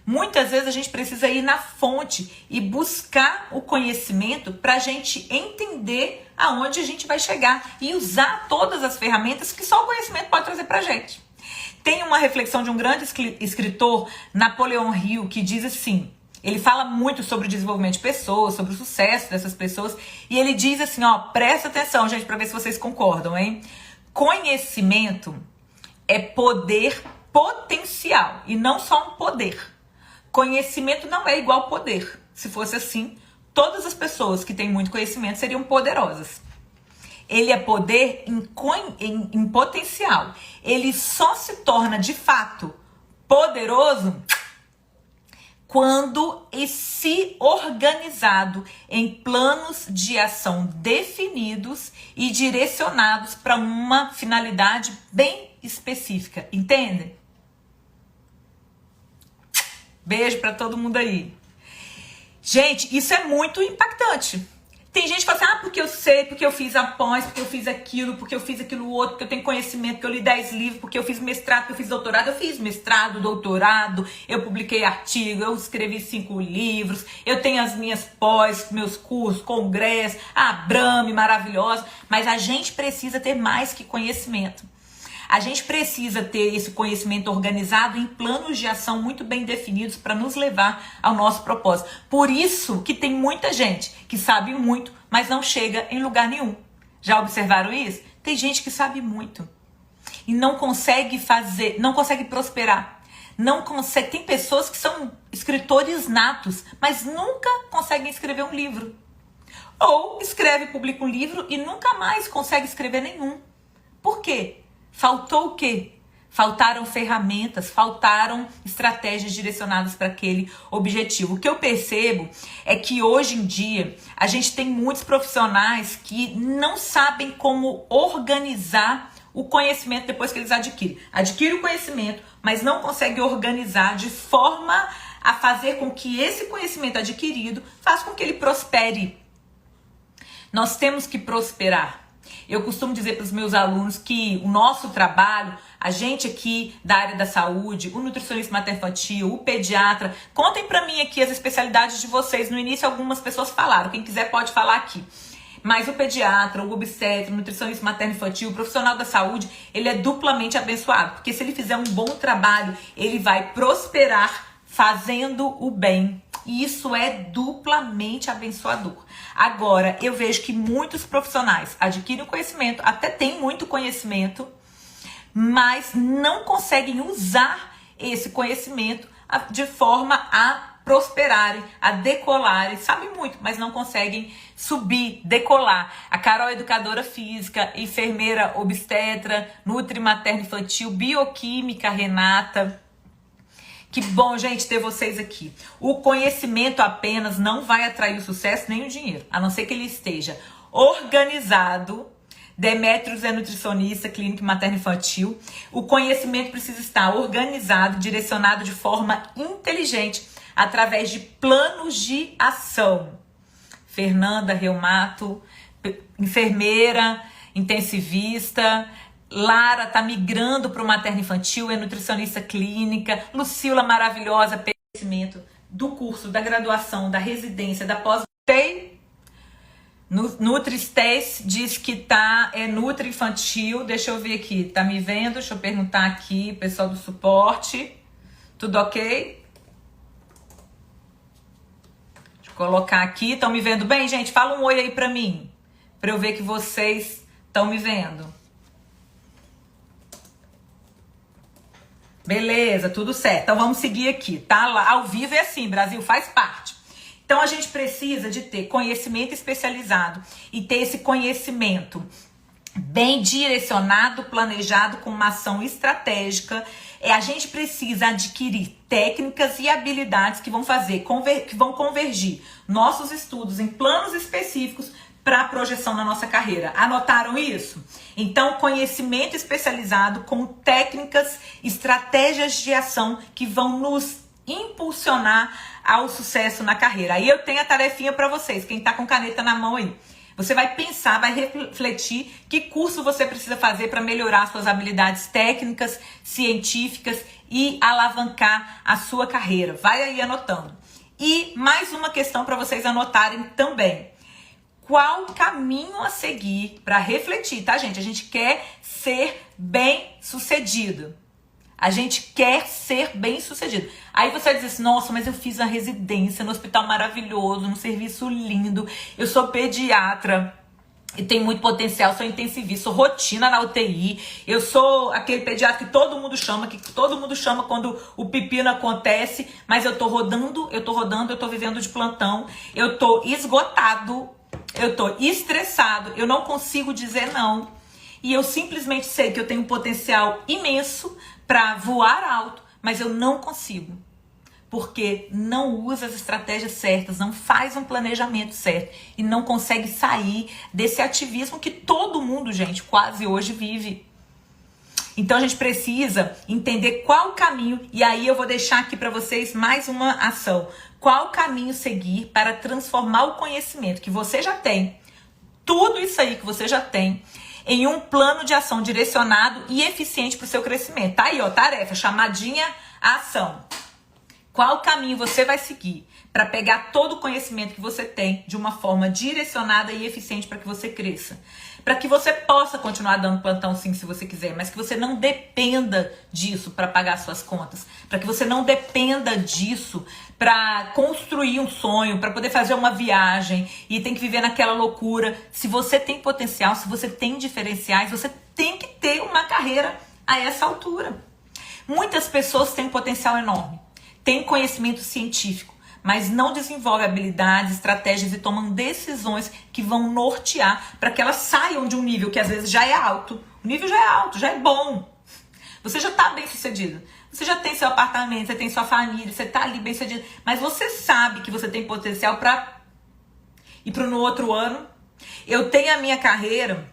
Muitas vezes a gente precisa ir na fonte e buscar o conhecimento para a gente entender aonde a gente vai chegar e usar todas as ferramentas que só o conhecimento pode trazer para a gente. Tem uma reflexão de um grande escritor, Napoleão Hill, que diz assim, ele fala muito sobre o desenvolvimento de pessoas, sobre o sucesso dessas pessoas, e ele diz assim, ó, presta atenção, gente, para ver se vocês concordam, hein? Conhecimento é poder potencial e não só um poder. Conhecimento não é igual poder. Se fosse assim, todas as pessoas que têm muito conhecimento seriam poderosas. Ele é poder em potencial. Ele só se torna, de fato, poderoso quando se organizado em planos de ação definidos e direcionados para uma finalidade bem específica. Entendem? Beijo para todo mundo aí. Gente, isso é muito impactante. Tem gente que fala assim, porque eu sei, porque eu fiz a pós, porque eu fiz aquilo, porque eu fiz aquilo outro, porque eu tenho conhecimento, porque eu li 10 livros, porque eu fiz mestrado, porque eu fiz doutorado. Eu fiz mestrado, doutorado, eu publiquei artigo, eu escrevi 5 livros, eu tenho as minhas pós, meus cursos, congressos, a Brame maravilhosa. Mas a gente precisa ter mais que conhecimento. A gente precisa ter esse conhecimento organizado em planos de ação muito bem definidos para nos levar ao nosso propósito. Por isso que tem muita gente que sabe muito, mas não chega em lugar nenhum. Já observaram isso? Tem gente que sabe muito e não consegue fazer, não consegue prosperar. Não consegue. Tem pessoas que são escritores natos, mas nunca conseguem escrever um livro. Ou escreve, publica um livro e nunca mais consegue escrever nenhum. Por quê? Faltou o quê? Faltaram ferramentas, faltaram estratégias direcionadas para aquele objetivo. O que eu percebo é que hoje em dia a gente tem muitos profissionais que não sabem como organizar o conhecimento depois que eles adquirem. Adquire o conhecimento, mas não consegue organizar de forma a fazer com que esse conhecimento adquirido faça com que ele prospere. Nós temos que prosperar. Eu costumo dizer para os meus alunos que o nosso trabalho, a gente aqui da área da saúde, o nutricionista materno-infantil, o pediatra, contem para mim aqui as especialidades de vocês. No início algumas pessoas falaram, quem quiser pode falar aqui. Mas o pediatra, o obstetra, o nutricionista materno-infantil, o profissional da saúde, ele é duplamente abençoado. Porque se ele fizer um bom trabalho, ele vai prosperar fazendo o bem. e isso é duplamente abençoador. Agora, eu vejo que muitos profissionais adquirem conhecimento, até têm muito conhecimento, mas não conseguem usar esse conhecimento de forma a prosperarem, a decolarem, sabem muito, mas não conseguem subir, decolar. A Carol é educadora física, enfermeira obstetra, nutri materno infantil, bioquímica, Renata. Que bom, gente, ter vocês aqui. O conhecimento apenas não vai atrair o sucesso nem o dinheiro, a não ser que ele esteja organizado. Demetrios é nutricionista, clínica materno-infantil. O conhecimento precisa estar organizado, direcionado de forma inteligente, através de planos de ação. Fernanda Reumato, enfermeira, intensivista. Lara tá migrando para o materno-infantil, é nutricionista clínica. Lucila, maravilhosa, conhecimento do curso, da graduação, da residência, da pós. Nutristes diz que é Nutri Infantil. Deixa eu ver aqui, tá me vendo? Deixa eu perguntar aqui, pessoal do suporte. Tudo ok? Deixa eu colocar aqui. Estão me vendo bem, gente? Fala um oi aí pra mim, pra eu ver que vocês estão me vendo. Beleza, tudo certo. Então vamos seguir aqui, tá? Lá, ao vivo é assim, Brasil faz parte. Então a gente precisa de ter conhecimento especializado e ter esse conhecimento bem direcionado, planejado, com uma ação estratégica. A gente precisa adquirir técnicas e habilidades que vão que vão convergir nossos estudos em planos específicos para a projeção na nossa carreira. Anotaram isso? Então, conhecimento especializado com técnicas, estratégias de ação que vão nos impulsionar ao sucesso na carreira. Aí eu tenho a tarefinha para vocês, quem tá com caneta na mão aí. Você vai pensar, vai refletir que curso você precisa fazer para melhorar suas habilidades técnicas, científicas e alavancar a sua carreira. Vai aí anotando. E mais uma questão para vocês anotarem também. Qual caminho a seguir para refletir, tá, gente? A gente quer ser bem-sucedido. A gente quer ser bem-sucedido. Aí você diz assim, nossa, mas eu fiz uma residência no hospital maravilhoso, num serviço lindo, eu sou pediatra e tenho muito potencial, sou intensivista, sou rotina na UTI, eu sou aquele pediatra que todo mundo chama quando o pepino acontece, mas eu tô rodando, eu tô vivendo de plantão, eu tô esgotado, eu tô estressado, eu não consigo dizer não. E eu simplesmente sei que eu tenho um potencial imenso para voar alto, mas eu não consigo. Porque não usa as estratégias certas, não faz um planejamento certo e não consegue sair desse ativismo que todo mundo, gente, quase hoje vive. Então a gente precisa entender qual o caminho, e aí eu vou deixar aqui para vocês mais uma ação. Qual caminho seguir para transformar o conhecimento que você já tem, tudo isso aí que você já tem, em um plano de ação direcionado e eficiente para o seu crescimento. Tá aí, ó, tarefa, chamadinha ação. Qual caminho você vai seguir para pegar todo o conhecimento que você tem de uma forma direcionada e eficiente para que você cresça? Para que você possa continuar dando plantão sim, se você quiser, mas que você não dependa disso para pagar suas contas. Para que você não dependa disso para construir um sonho, para poder fazer uma viagem e tem que viver naquela loucura. Se você tem potencial, se você tem diferenciais, você tem que ter uma carreira a essa altura. Muitas pessoas têm um potencial enorme, têm conhecimento científico, mas não desenvolvem habilidades, estratégias e tomam decisões que vão nortear para que elas saiam de um nível que às vezes já é alto. O nível já é alto, já é bom. Você já está bem sucedido. Você já tem seu apartamento, você tem sua família, você está ali bem sucedido. Mas você sabe que você tem potencial para ir para no outro ano. Eu tenho a minha carreira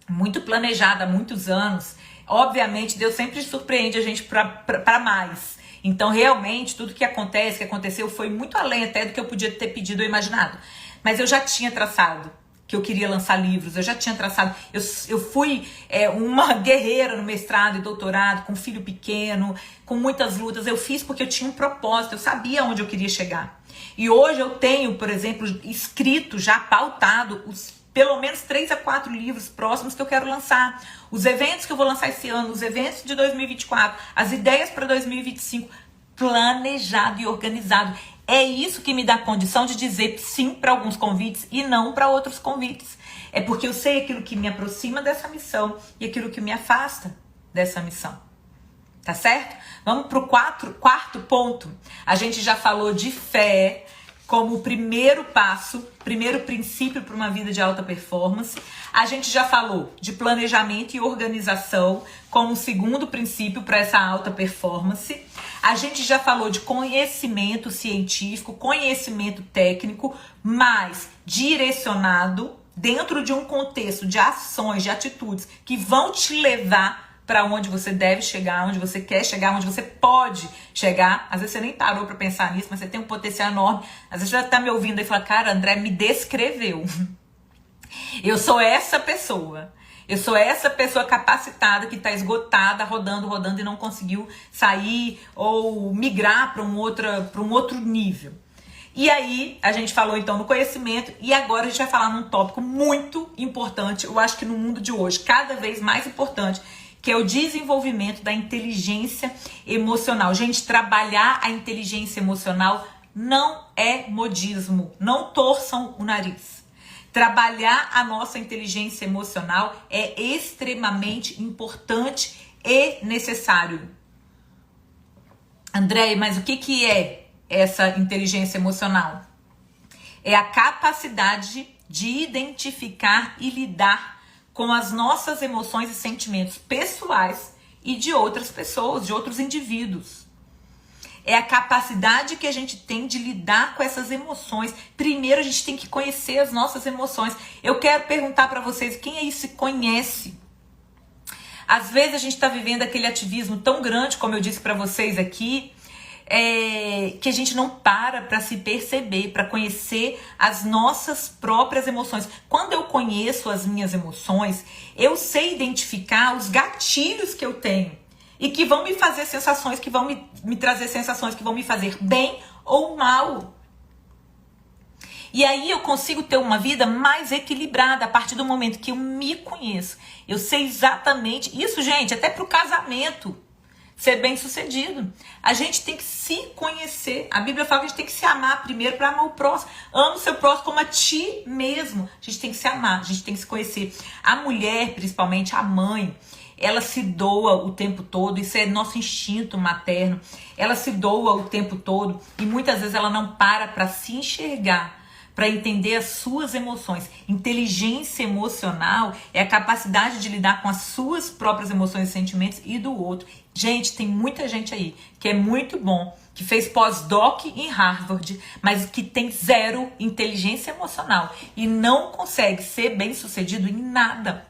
muito planejada há muitos anos. Obviamente, Deus sempre surpreende a gente para mais. Então, realmente, tudo que aconteceu, foi muito além até do que eu podia ter pedido ou imaginado. Mas eu já tinha traçado que eu queria lançar livros, eu já tinha traçado. Eu fui uma guerreira no mestrado e doutorado, com um filho pequeno, com muitas lutas. Eu fiz porque eu tinha um propósito, eu sabia onde eu queria chegar. E hoje eu tenho, por exemplo, escrito, já pautado, pelo menos 3 a 4 livros próximos que eu quero lançar. Os eventos que eu vou lançar esse ano, os eventos de 2024, as ideias para 2025, planejado e organizado. É isso que me dá condição de dizer sim para alguns convites e não para outros convites. É porque eu sei aquilo que me aproxima dessa missão e aquilo que me afasta dessa missão. Tá certo? Vamos para o quarto ponto. A gente já falou de fé como o primeiro passo, primeiro princípio para uma vida de alta performance. A gente já falou de planejamento e organização como o segundo princípio para essa alta performance. A gente já falou de conhecimento científico, conhecimento técnico, mas direcionado dentro de um contexto de ações, de atitudes que vão te levar para onde você deve chegar, onde você quer chegar, onde você pode chegar. Às vezes você nem parou para pensar nisso, mas você tem um potencial enorme. Às vezes você já tá me ouvindo e fala, cara, André me descreveu. Eu sou essa pessoa. Eu sou essa pessoa capacitada que está esgotada, rodando e não conseguiu sair ou migrar para um outro nível. E aí, a gente falou então no conhecimento e agora a gente vai falar num tópico muito importante, eu acho que no mundo de hoje, cada vez mais importante, que é o desenvolvimento da inteligência emocional. Gente, trabalhar a inteligência emocional não é modismo, não torçam o nariz. Trabalhar a nossa inteligência emocional é extremamente importante e necessário. André, mas o que é essa inteligência emocional? É a capacidade de identificar e lidar com as nossas emoções e sentimentos pessoais e de outras pessoas, de outros indivíduos. É a capacidade que a gente tem de lidar com essas emoções. Primeiro a gente tem que conhecer as nossas emoções. Eu quero perguntar para vocês, quem aí se conhece? Às vezes a gente está vivendo aquele ativismo tão grande, como eu disse para vocês aqui, que a gente não para se perceber, para conhecer as nossas próprias emoções. Quando eu conheço as minhas emoções, eu sei identificar os gatilhos que eu tenho e que vão me fazer sensações, que vão me trazer sensações que vão me fazer bem ou mal. E aí eu consigo ter uma vida mais equilibrada a partir do momento que eu me conheço. Eu sei exatamente isso, gente, até pro casamento ser bem sucedido. A gente tem que se conhecer. A Bíblia fala que a gente tem que se amar primeiro para amar o próximo. Ama o seu próximo como a ti mesmo. A gente tem que se amar, a gente tem que se conhecer. A mulher, principalmente a mãe, ela se doa o tempo todo. Isso é nosso instinto materno. Ela se doa o tempo todo e muitas vezes ela não para se enxergar, para entender as suas emoções. Inteligência emocional é a capacidade de lidar com as suas próprias emoções e sentimentos e do outro. Gente, tem muita gente aí que é muito bom, que fez pós-doc em Harvard, mas que tem zero inteligência emocional e não consegue ser bem sucedido em nada,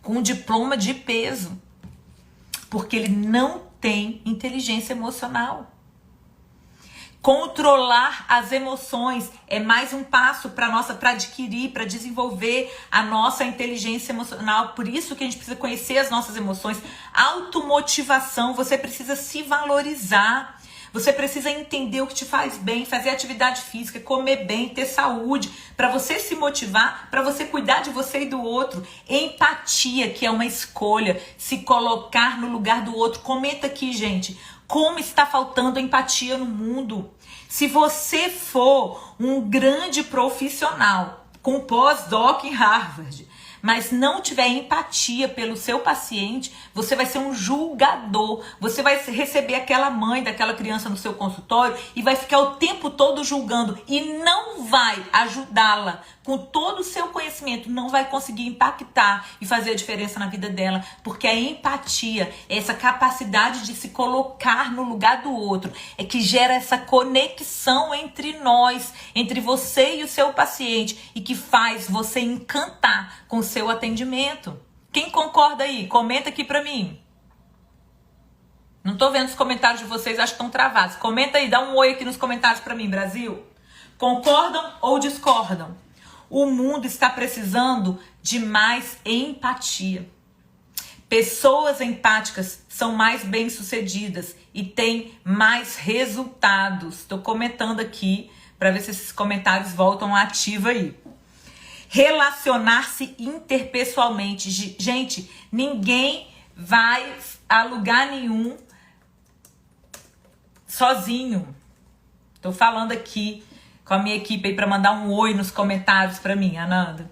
com um diploma de peso, porque ele não tem inteligência emocional. Controlar as emoções é mais um passo para adquirir, para desenvolver a nossa inteligência emocional. Por isso que a gente precisa conhecer as nossas emoções. Automotivação, você precisa se valorizar. Você precisa entender o que te faz bem, fazer atividade física, comer bem, ter saúde, para você se motivar, para você cuidar de você e do outro. Empatia, que é uma escolha, se colocar no lugar do outro. Comenta aqui, gente, como está faltando empatia no mundo. Se você for um grande profissional com pós-doc em Harvard, mas não tiver empatia pelo seu paciente, você vai ser um julgador. Você vai receber aquela mãe daquela criança no seu consultório e vai ficar o tempo todo julgando e não vai ajudá-la com todo o seu conhecimento, não vai conseguir impactar e fazer a diferença na vida dela, porque a empatia, essa capacidade de se colocar no lugar do outro, é que gera essa conexão entre nós, entre você e o seu paciente, e que faz você encantar com o seu atendimento. Quem concorda aí? Comenta aqui pra mim. Não tô vendo os comentários de vocês, acho que estão travados. Comenta aí, dá um oi aqui nos comentários pra mim, Brasil. Concordam ou discordam? O mundo está precisando de mais empatia. Pessoas empáticas são mais bem-sucedidas e têm mais resultados. Estou comentando aqui para ver se esses comentários voltam ativa aí. Relacionar-se interpessoalmente. Gente, ninguém vai a lugar nenhum sozinho. Tô falando aqui com a minha equipe aí para mandar um oi nos comentários para mim, Ananda.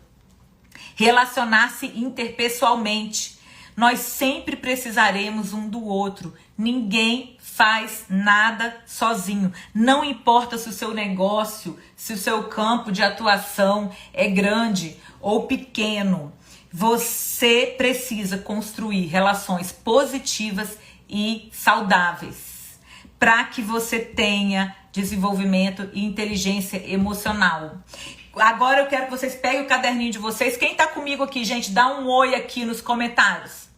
Relacionar-se interpessoalmente. Nós sempre precisaremos um do outro. Ninguém faz nada sozinho. Não importa se o seu negócio, se o seu campo de atuação é grande ou pequeno. Você precisa construir relações positivas e saudáveis para que você tenha desenvolvimento e inteligência emocional. Agora eu quero que vocês peguem o caderninho de vocês. Quem tá comigo aqui, gente, dá um oi aqui nos comentários.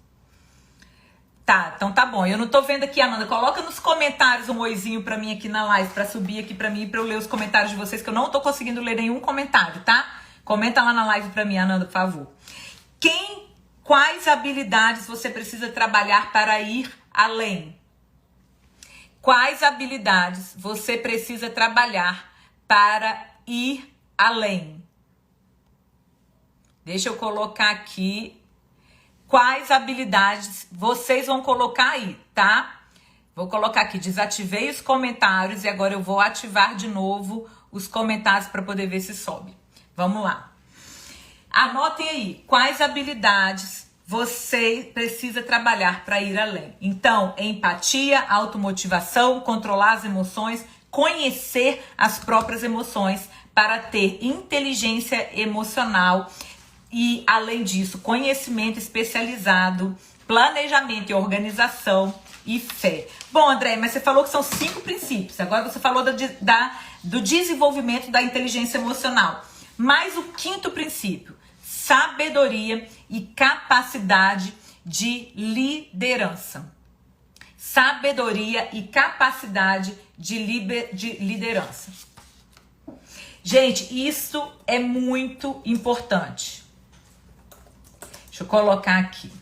Tá, então tá bom. Eu não tô vendo aqui, Ananda. Coloca nos comentários um oizinho pra mim aqui na live, pra subir aqui pra mim, pra eu ler os comentários de vocês, que eu não tô conseguindo ler nenhum comentário, tá? Comenta lá na live pra mim, Ananda, por favor. Quais habilidades você precisa trabalhar para ir além? Quais habilidades você precisa trabalhar para ir além? Deixa eu colocar aqui. Quais habilidades vocês vão colocar aí, tá? Vou colocar aqui, desativei os comentários e agora eu vou ativar de novo os comentários para poder ver se sobe. Vamos lá. Anotem aí, quais habilidades você precisa trabalhar para ir além. Então, empatia, automotivação, controlar as emoções, conhecer as próprias emoções para ter inteligência emocional e, além disso, conhecimento especializado, planejamento e organização e fé. Bom, André, mas você falou que são 5 princípios. Agora você falou do desenvolvimento da inteligência emocional. Mas o 5º princípio, sabedoria e capacidade de liderança. Sabedoria e capacidade de liderança. Gente, isso é muito importante. Deixa eu colocar aqui.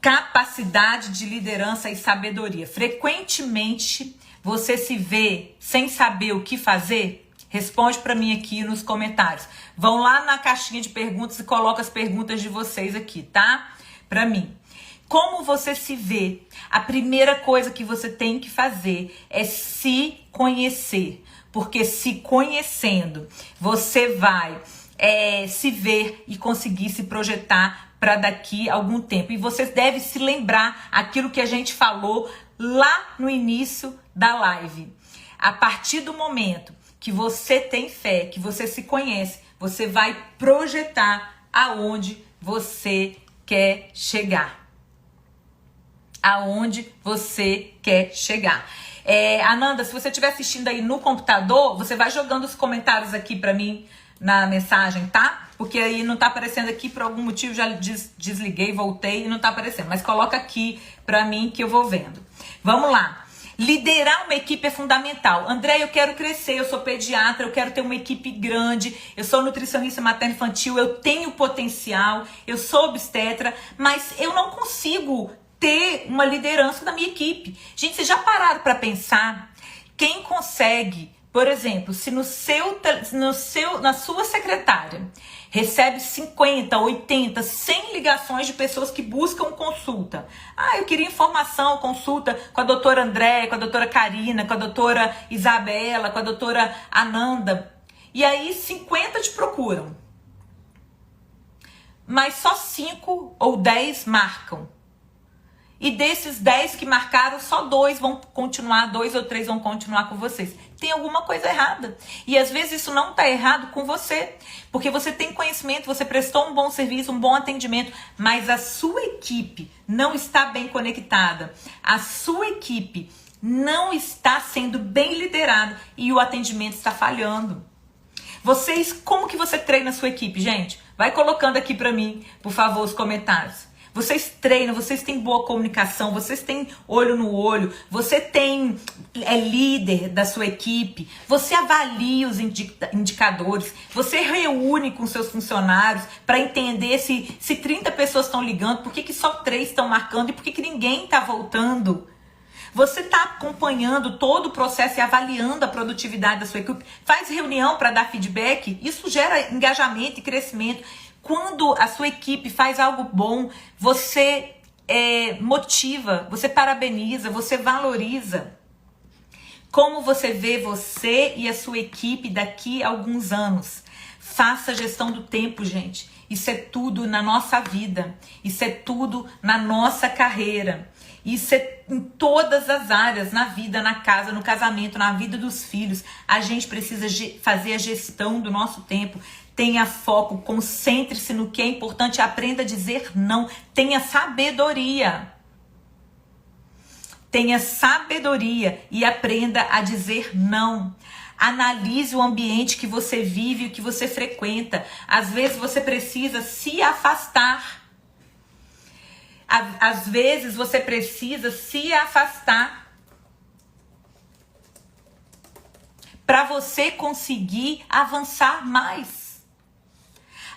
Capacidade de liderança e sabedoria. Frequentemente, você se vê sem saber o que fazer? Responde para mim aqui nos comentários. Vão lá na caixinha de perguntas e coloca as perguntas de vocês aqui, tá? Para mim. Como você se vê? A primeira coisa que você tem que fazer é se conhecer. Porque se conhecendo, você vai se ver e conseguir se projetar para daqui a algum tempo. E você deve se lembrar aquilo que a gente falou lá no início da live. A partir do momento que você tem fé, que você se conhece, você vai projetar aonde você quer chegar. Aonde você quer chegar. Ananda, se você estiver assistindo aí no computador, você vai jogando os comentários aqui pra mim na mensagem, tá? Porque aí não tá aparecendo aqui, por algum motivo já desliguei, voltei e não tá aparecendo. Mas coloca aqui pra mim que eu vou vendo. Vamos lá. Liderar uma equipe é fundamental. André, eu quero crescer, eu sou pediatra, eu quero ter uma equipe grande, eu sou nutricionista materno-infantil, eu tenho potencial, eu sou obstetra, mas eu não consigo ter uma liderança da minha equipe. Gente, vocês já pararam para pensar? Quem consegue, por exemplo, se na sua secretária recebe 50, 80, 100 ligações de pessoas que buscam consulta. Ah, eu queria informação, consulta com a doutora André, com a doutora Karina, com a doutora Isabela, com a doutora Ananda. E aí 50 te procuram. Mas só 5 ou 10 marcam. E desses 10 que marcaram, só 2 vão continuar, 2 ou 3 vão continuar com vocês. Tem alguma coisa errada. E às vezes isso não está errado com você. Porque você tem conhecimento, você prestou um bom serviço, um bom atendimento, mas a sua equipe não está bem conectada. A sua equipe não está sendo bem liderada e o atendimento está falhando. Vocês, como que você treina a sua equipe, gente? Vai colocando aqui para mim, por favor, os comentários. Vocês treinam, vocês têm boa comunicação, vocês têm olho no olho, você tem líder da sua equipe, você avalia os indicadores, você reúne com seus funcionários para entender se 30 pessoas estão ligando, por que só 3 estão marcando e por que ninguém está voltando. Você está acompanhando todo o processo e avaliando a produtividade da sua equipe, faz reunião para dar feedback, isso gera engajamento e crescimento. Quando a sua equipe faz algo bom, você motiva, você parabeniza, você valoriza. Como você vê você e a sua equipe daqui a alguns anos? Faça a gestão do tempo, gente. Isso é tudo na nossa vida. Isso é tudo na nossa carreira. Isso é em todas as áreas, na vida, na casa, no casamento, na vida dos filhos. A gente precisa fazer a gestão do nosso tempo. Tenha foco, concentre-se no que é importante, aprenda a dizer não. Tenha sabedoria. Tenha sabedoria e aprenda a dizer não. Analise o ambiente que você vive e que você frequenta. Às vezes você precisa se afastar. Às vezes você precisa se afastar para você conseguir avançar mais.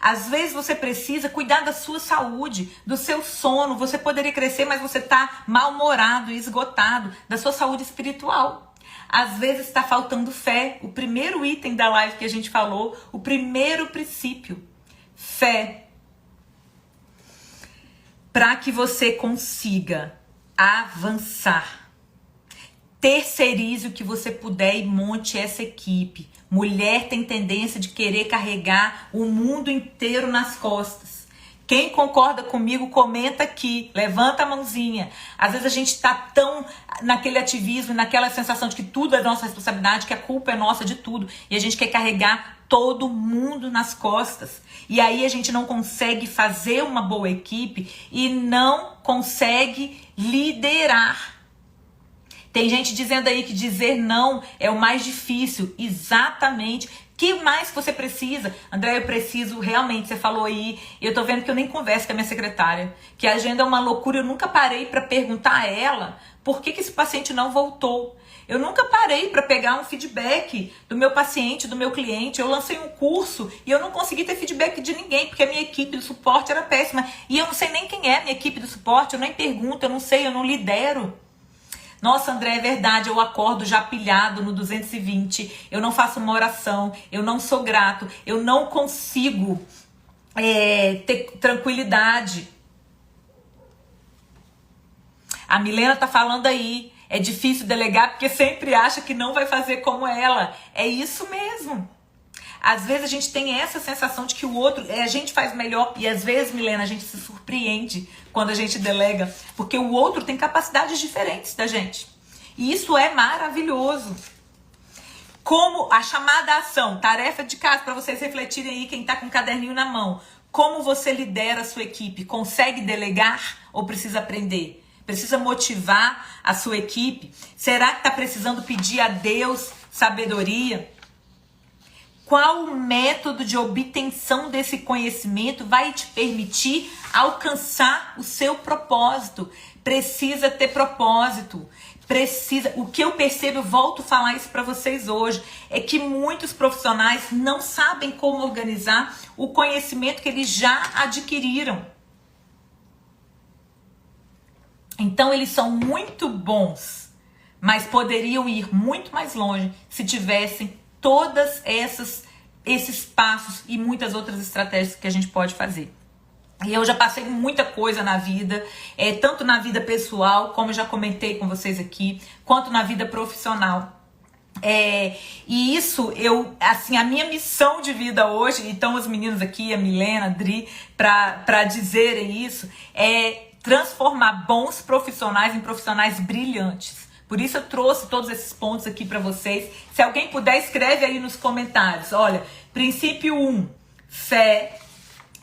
Às vezes você precisa cuidar da sua saúde, do seu sono. Você poderia crescer, mas você está mal-humorado e esgotado, da sua saúde espiritual. Às vezes está faltando fé. O primeiro item da live que a gente falou, o primeiro princípio, fé. Para que você consiga avançar. Terceirize o que você puder e monte essa equipe. Mulher tem tendência de querer carregar o mundo inteiro nas costas. Quem concorda comigo, comenta aqui, levanta a mãozinha. Às vezes a gente está tão naquele ativismo, naquela sensação de que tudo é nossa responsabilidade, que a culpa é nossa de tudo. E a gente quer carregar todo mundo nas costas. E aí a gente não consegue fazer uma boa equipe e não consegue liderar. Tem gente dizendo aí que dizer não é o mais difícil. Exatamente. O que mais que você precisa? André, eu preciso realmente, você falou aí, eu tô vendo que eu nem converso com a minha secretária, que a agenda é uma loucura, eu nunca parei para perguntar a ela por que esse paciente não voltou. Eu nunca parei para pegar um feedback do meu paciente, do meu cliente. Eu lancei um curso e eu não consegui ter feedback de ninguém, porque a minha equipe do suporte era péssima. E eu não sei nem quem é a minha equipe do suporte, eu nem pergunto, eu não sei, eu não lidero. Nossa, André, é verdade, eu acordo já pilhado no 220, eu não faço uma oração, eu não sou grato, eu não consigo ter tranquilidade. A Milena tá falando aí, é difícil delegar porque sempre acha que não vai fazer como ela. É isso mesmo. Às vezes a gente tem essa sensação de que o outro, a gente faz melhor. E às vezes, Milena, a gente se surpreende quando a gente delega. Porque o outro tem capacidades diferentes da gente. E isso é maravilhoso. Como a chamada ação, tarefa de casa, para vocês refletirem aí, quem tá com o caderninho na mão. Como você lidera a sua equipe? Consegue delegar ou precisa aprender? Precisa motivar a sua equipe? Será que tá precisando pedir a Deus sabedoria? Qual o método de obtenção desse conhecimento vai te permitir alcançar o seu propósito? Precisa ter propósito. Precisa. O que eu percebo, eu volto a falar isso para vocês hoje, é que muitos profissionais não sabem como organizar o conhecimento que eles já adquiriram. Então eles são muito bons, mas poderiam ir muito mais longe se tivessem todas esses passos e muitas outras estratégias que a gente pode fazer. E eu já passei muita coisa na vida, tanto na vida pessoal, como eu já comentei com vocês aqui, quanto na vida profissional. E isso, a minha missão de vida hoje, então os meninos aqui, a Milena, a Dri, para dizerem isso, é transformar bons profissionais em profissionais brilhantes. Por isso eu trouxe todos esses pontos aqui para vocês. Se alguém puder, escreve aí nos comentários. Olha, princípio 1, fé.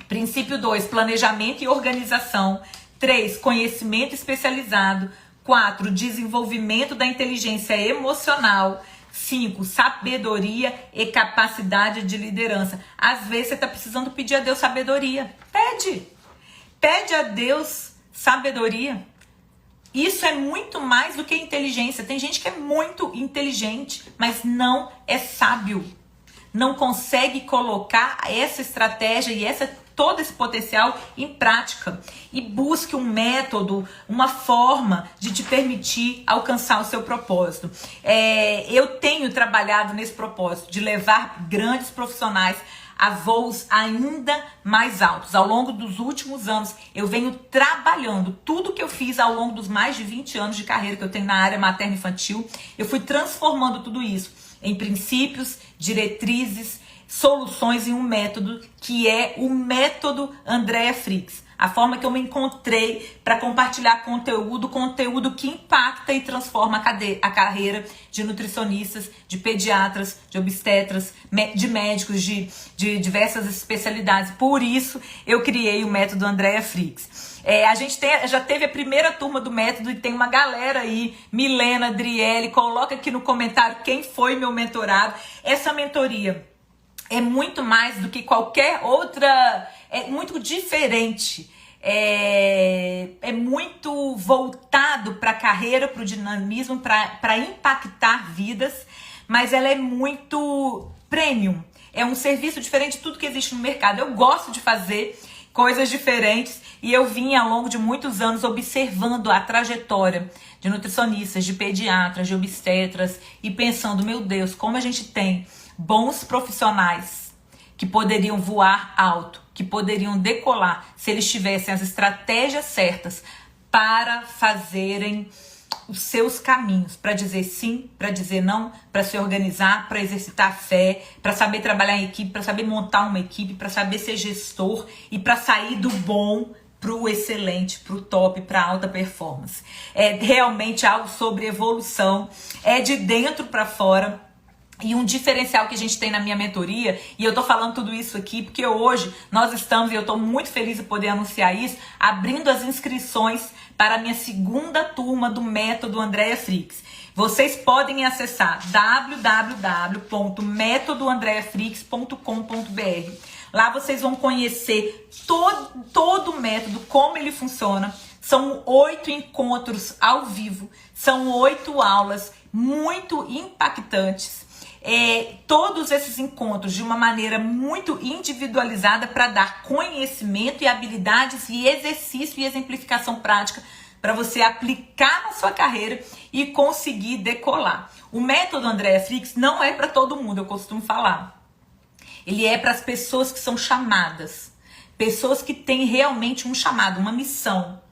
Princípio 2, planejamento e organização. 3, conhecimento especializado. 4, desenvolvimento da inteligência emocional. 5, sabedoria e capacidade de liderança. Às vezes você está precisando pedir a Deus sabedoria. Pede a Deus sabedoria. Isso é muito mais do que inteligência. Tem gente que é muito inteligente, mas não é sábio. Não consegue colocar essa estratégia e essa todo esse potencial em prática e busque um método, uma forma de te permitir alcançar o seu propósito. Eu tenho trabalhado nesse propósito de levar grandes profissionais a voos ainda mais altos. Ao longo dos últimos anos, eu venho trabalhando tudo que eu fiz ao longo dos mais de 20 anos de carreira que eu tenho na área materno-infantil. Eu fui transformando tudo isso em princípios, diretrizes, soluções em um método que é o método Andréa Fricks. A forma que eu me encontrei para compartilhar conteúdo que impacta e transforma a carreira de nutricionistas, de pediatras, de obstetras, de médicos, de diversas especialidades. Por isso, eu criei o método Andréa Fricks. A gente já teve a primeira turma do método e tem uma galera aí, Milena, Adriele, coloca aqui no comentário quem foi meu mentorado. Essa mentoria é muito mais do que qualquer outra, é muito diferente, é muito voltado para a carreira, para o dinamismo, para impactar vidas, mas ela é muito premium, é um serviço diferente de tudo que existe no mercado. Eu gosto de fazer coisas diferentes e eu vim ao longo de muitos anos observando a trajetória de nutricionistas, de pediatras, de obstetras e pensando, meu Deus, como a gente tem bons profissionais que poderiam voar alto, que poderiam decolar se eles tivessem as estratégias certas para fazerem os seus caminhos, para dizer sim, para dizer não, para se organizar, para exercitar a fé, para saber trabalhar em equipe, para saber montar uma equipe, para saber ser gestor e para sair do bom para o excelente, para o top, para a alta performance. É realmente algo sobre evolução, é de dentro para fora. E um diferencial que a gente tem na minha mentoria, e eu tô falando tudo isso aqui porque hoje nós estamos, e eu tô muito feliz de poder anunciar isso, abrindo as inscrições para a minha segunda turma do método Andréa Fricks. Vocês podem acessar www.metodoandreafricks.com.br. Lá vocês vão conhecer todo o método, como ele funciona. São 8 encontros ao vivo, são 8 aulas muito impactantes. Todos esses encontros de uma maneira muito individualizada para dar conhecimento e habilidades e exercício e exemplificação prática para você aplicar na sua carreira e conseguir decolar. O método Andréa Fricks não é para todo mundo, eu costumo falar. Ele é para as pessoas que são chamadas, pessoas que têm realmente um chamado, uma missão.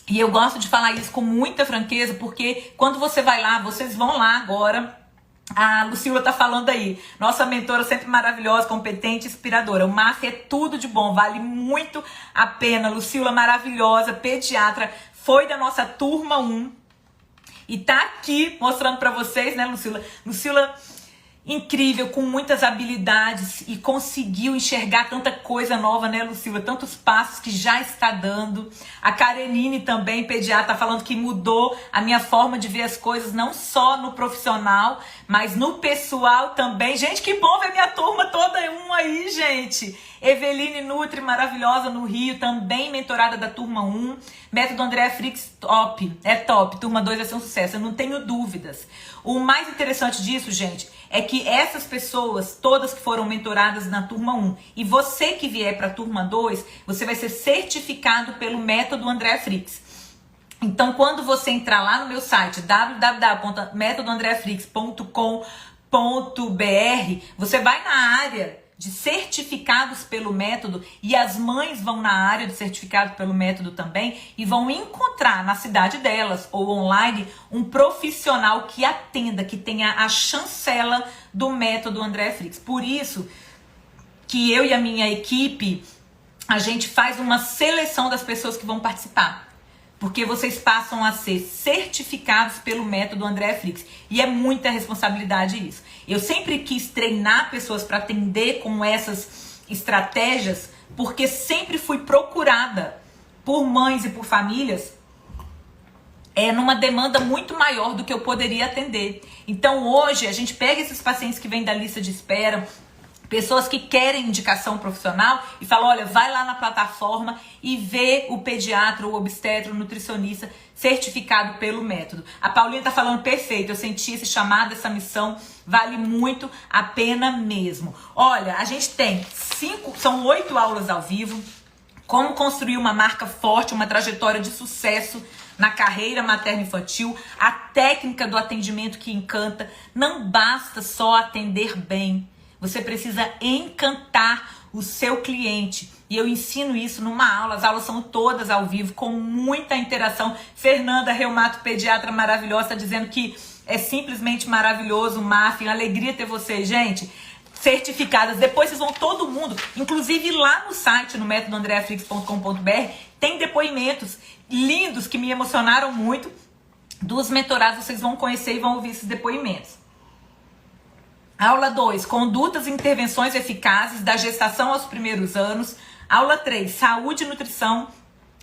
E eu gosto de falar isso com muita franqueza, porque quando você vai lá, vocês vão lá agora. A Lucila tá falando aí, nossa mentora sempre maravilhosa, competente, inspiradora. O MAF é tudo de bom, vale muito a pena. Lucila maravilhosa, pediatra, foi da nossa turma 1 e tá aqui mostrando pra vocês, né, Lucila? Lucila incrível, com muitas habilidades e conseguiu enxergar tanta coisa nova, né, Lucila? Tantos passos que já está dando. A Karenine também, pediatra, tá falando que mudou a minha forma de ver as coisas, não só no profissional, mas no pessoal também. Gente, que bom ver minha turma toda aí, gente. Eveline Nutri, maravilhosa, no Rio, também mentorada da turma 1. Método Andréa Fricks, top. É top. Turma 2 vai ser um sucesso, eu não tenho dúvidas. O mais interessante disso, gente, é que essas pessoas, todas que foram mentoradas na turma 1, e você que vier para a turma 2, você vai ser certificado pelo método Andréa Fricks. Então, quando você entrar lá no meu site, www.metodoandreafricks.com.br, você vai na área de certificados pelo método e as mães vão na área de certificado pelo método também e vão encontrar na cidade delas ou online um profissional que atenda, que tenha a chancela do método Andréa Fricks. Por isso que eu e a minha equipe, a gente faz uma seleção das pessoas que vão participar. Porque vocês passam a ser certificados pelo método Andréa Fricks. E é muita responsabilidade isso. Eu sempre quis treinar pessoas para atender com essas estratégias, porque sempre fui procurada por mães e por famílias numa demanda muito maior do que eu poderia atender. Então hoje a gente pega esses pacientes que vêm da lista de espera, Pessoas que querem indicação profissional e falam, olha, vai lá na plataforma e vê o pediatra, o obstetra, o nutricionista certificado pelo método. A Paulinha tá falando perfeito, eu senti esse chamado, essa missão, vale muito a pena mesmo. Olha, a gente tem 8 aulas ao vivo, como construir uma marca forte, uma trajetória de sucesso na carreira materno-infantil, a técnica do atendimento que encanta. Não basta só atender bem, você precisa encantar o seu cliente. E eu ensino isso numa aula, as aulas são todas ao vivo, com muita interação. Fernanda, reumato pediatra maravilhosa, está dizendo que é simplesmente maravilhoso, MAF, uma alegria ter vocês, gente. Certificadas, depois vocês vão todo mundo, inclusive lá no site, no métodoandreafrix.com.br, tem depoimentos lindos que me emocionaram muito dos mentorados, vocês vão conhecer e vão ouvir esses depoimentos. Aula 2, condutas e intervenções eficazes da gestação aos primeiros anos. Aula 3, saúde e nutrição,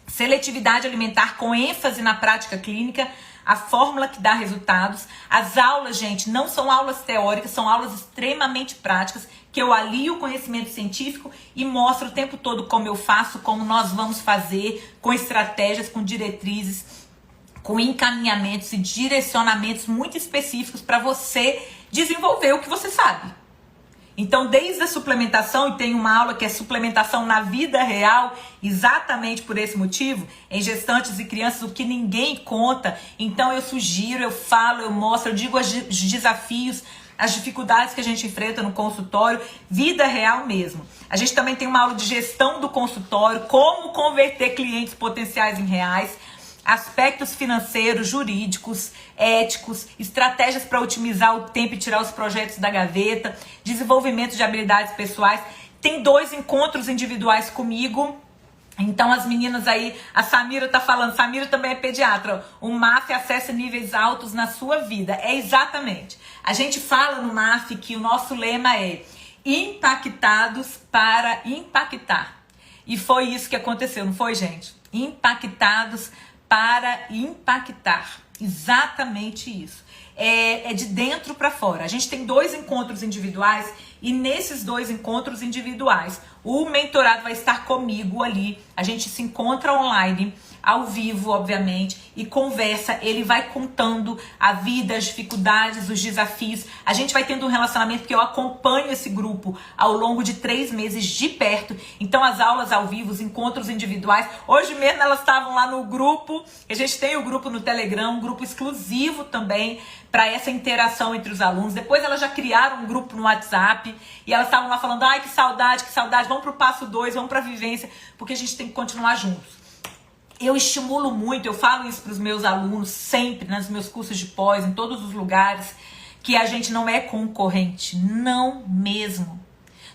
seletividade alimentar com ênfase na prática clínica, a fórmula que dá resultados. As aulas, gente, não são aulas teóricas, são aulas extremamente práticas, que eu alio o conhecimento científico e mostro o tempo todo como eu faço, como nós vamos fazer, com estratégias, com diretrizes, com encaminhamentos e direcionamentos muito específicos para você desenvolver o que você sabe. Então, desde a suplementação, e tem uma aula que é suplementação na vida real, exatamente por esse motivo, em gestantes e crianças, o que ninguém conta. Então, eu sugiro, eu falo, eu mostro, eu digo os desafios, as dificuldades que a gente enfrenta no consultório, vida real mesmo. A gente também tem uma aula de gestão do consultório, como converter clientes potenciais em reais, aspectos financeiros, jurídicos, éticos, estratégias para otimizar o tempo e tirar os projetos da gaveta, desenvolvimento de habilidades pessoais. Tem 2 encontros individuais comigo. Então as meninas aí, a Samira tá falando, Samira também é pediatra, o MAF acessa níveis altos na sua vida. É exatamente. A gente fala no MAF que o nosso lema é impactados para impactar. E foi isso que aconteceu, não foi, gente? Impactados para impactar. Exatamente isso. É de dentro para fora. A gente tem 2 encontros individuais e nesses 2 encontros individuais o mentorado vai estar comigo ali. A gente se encontra online, ao vivo, obviamente, e conversa. Ele vai contando a vida, as dificuldades, os desafios. A gente vai tendo um relacionamento que eu acompanho esse grupo ao longo de 3 meses de perto. Então as aulas ao vivo, os encontros individuais. Hoje mesmo elas estavam lá no grupo. A gente tem o grupo no Telegram, um grupo exclusivo também para essa interação entre os alunos. Depois elas já criaram um grupo no WhatsApp e elas estavam lá falando, ai, que saudade, vamos pro passo 2, vamos pra vivência, porque a gente tem que continuar juntos. Eu estimulo muito, eu falo isso para os meus alunos sempre, nos meus cursos de pós, em todos os lugares, que a gente não é concorrente, não mesmo.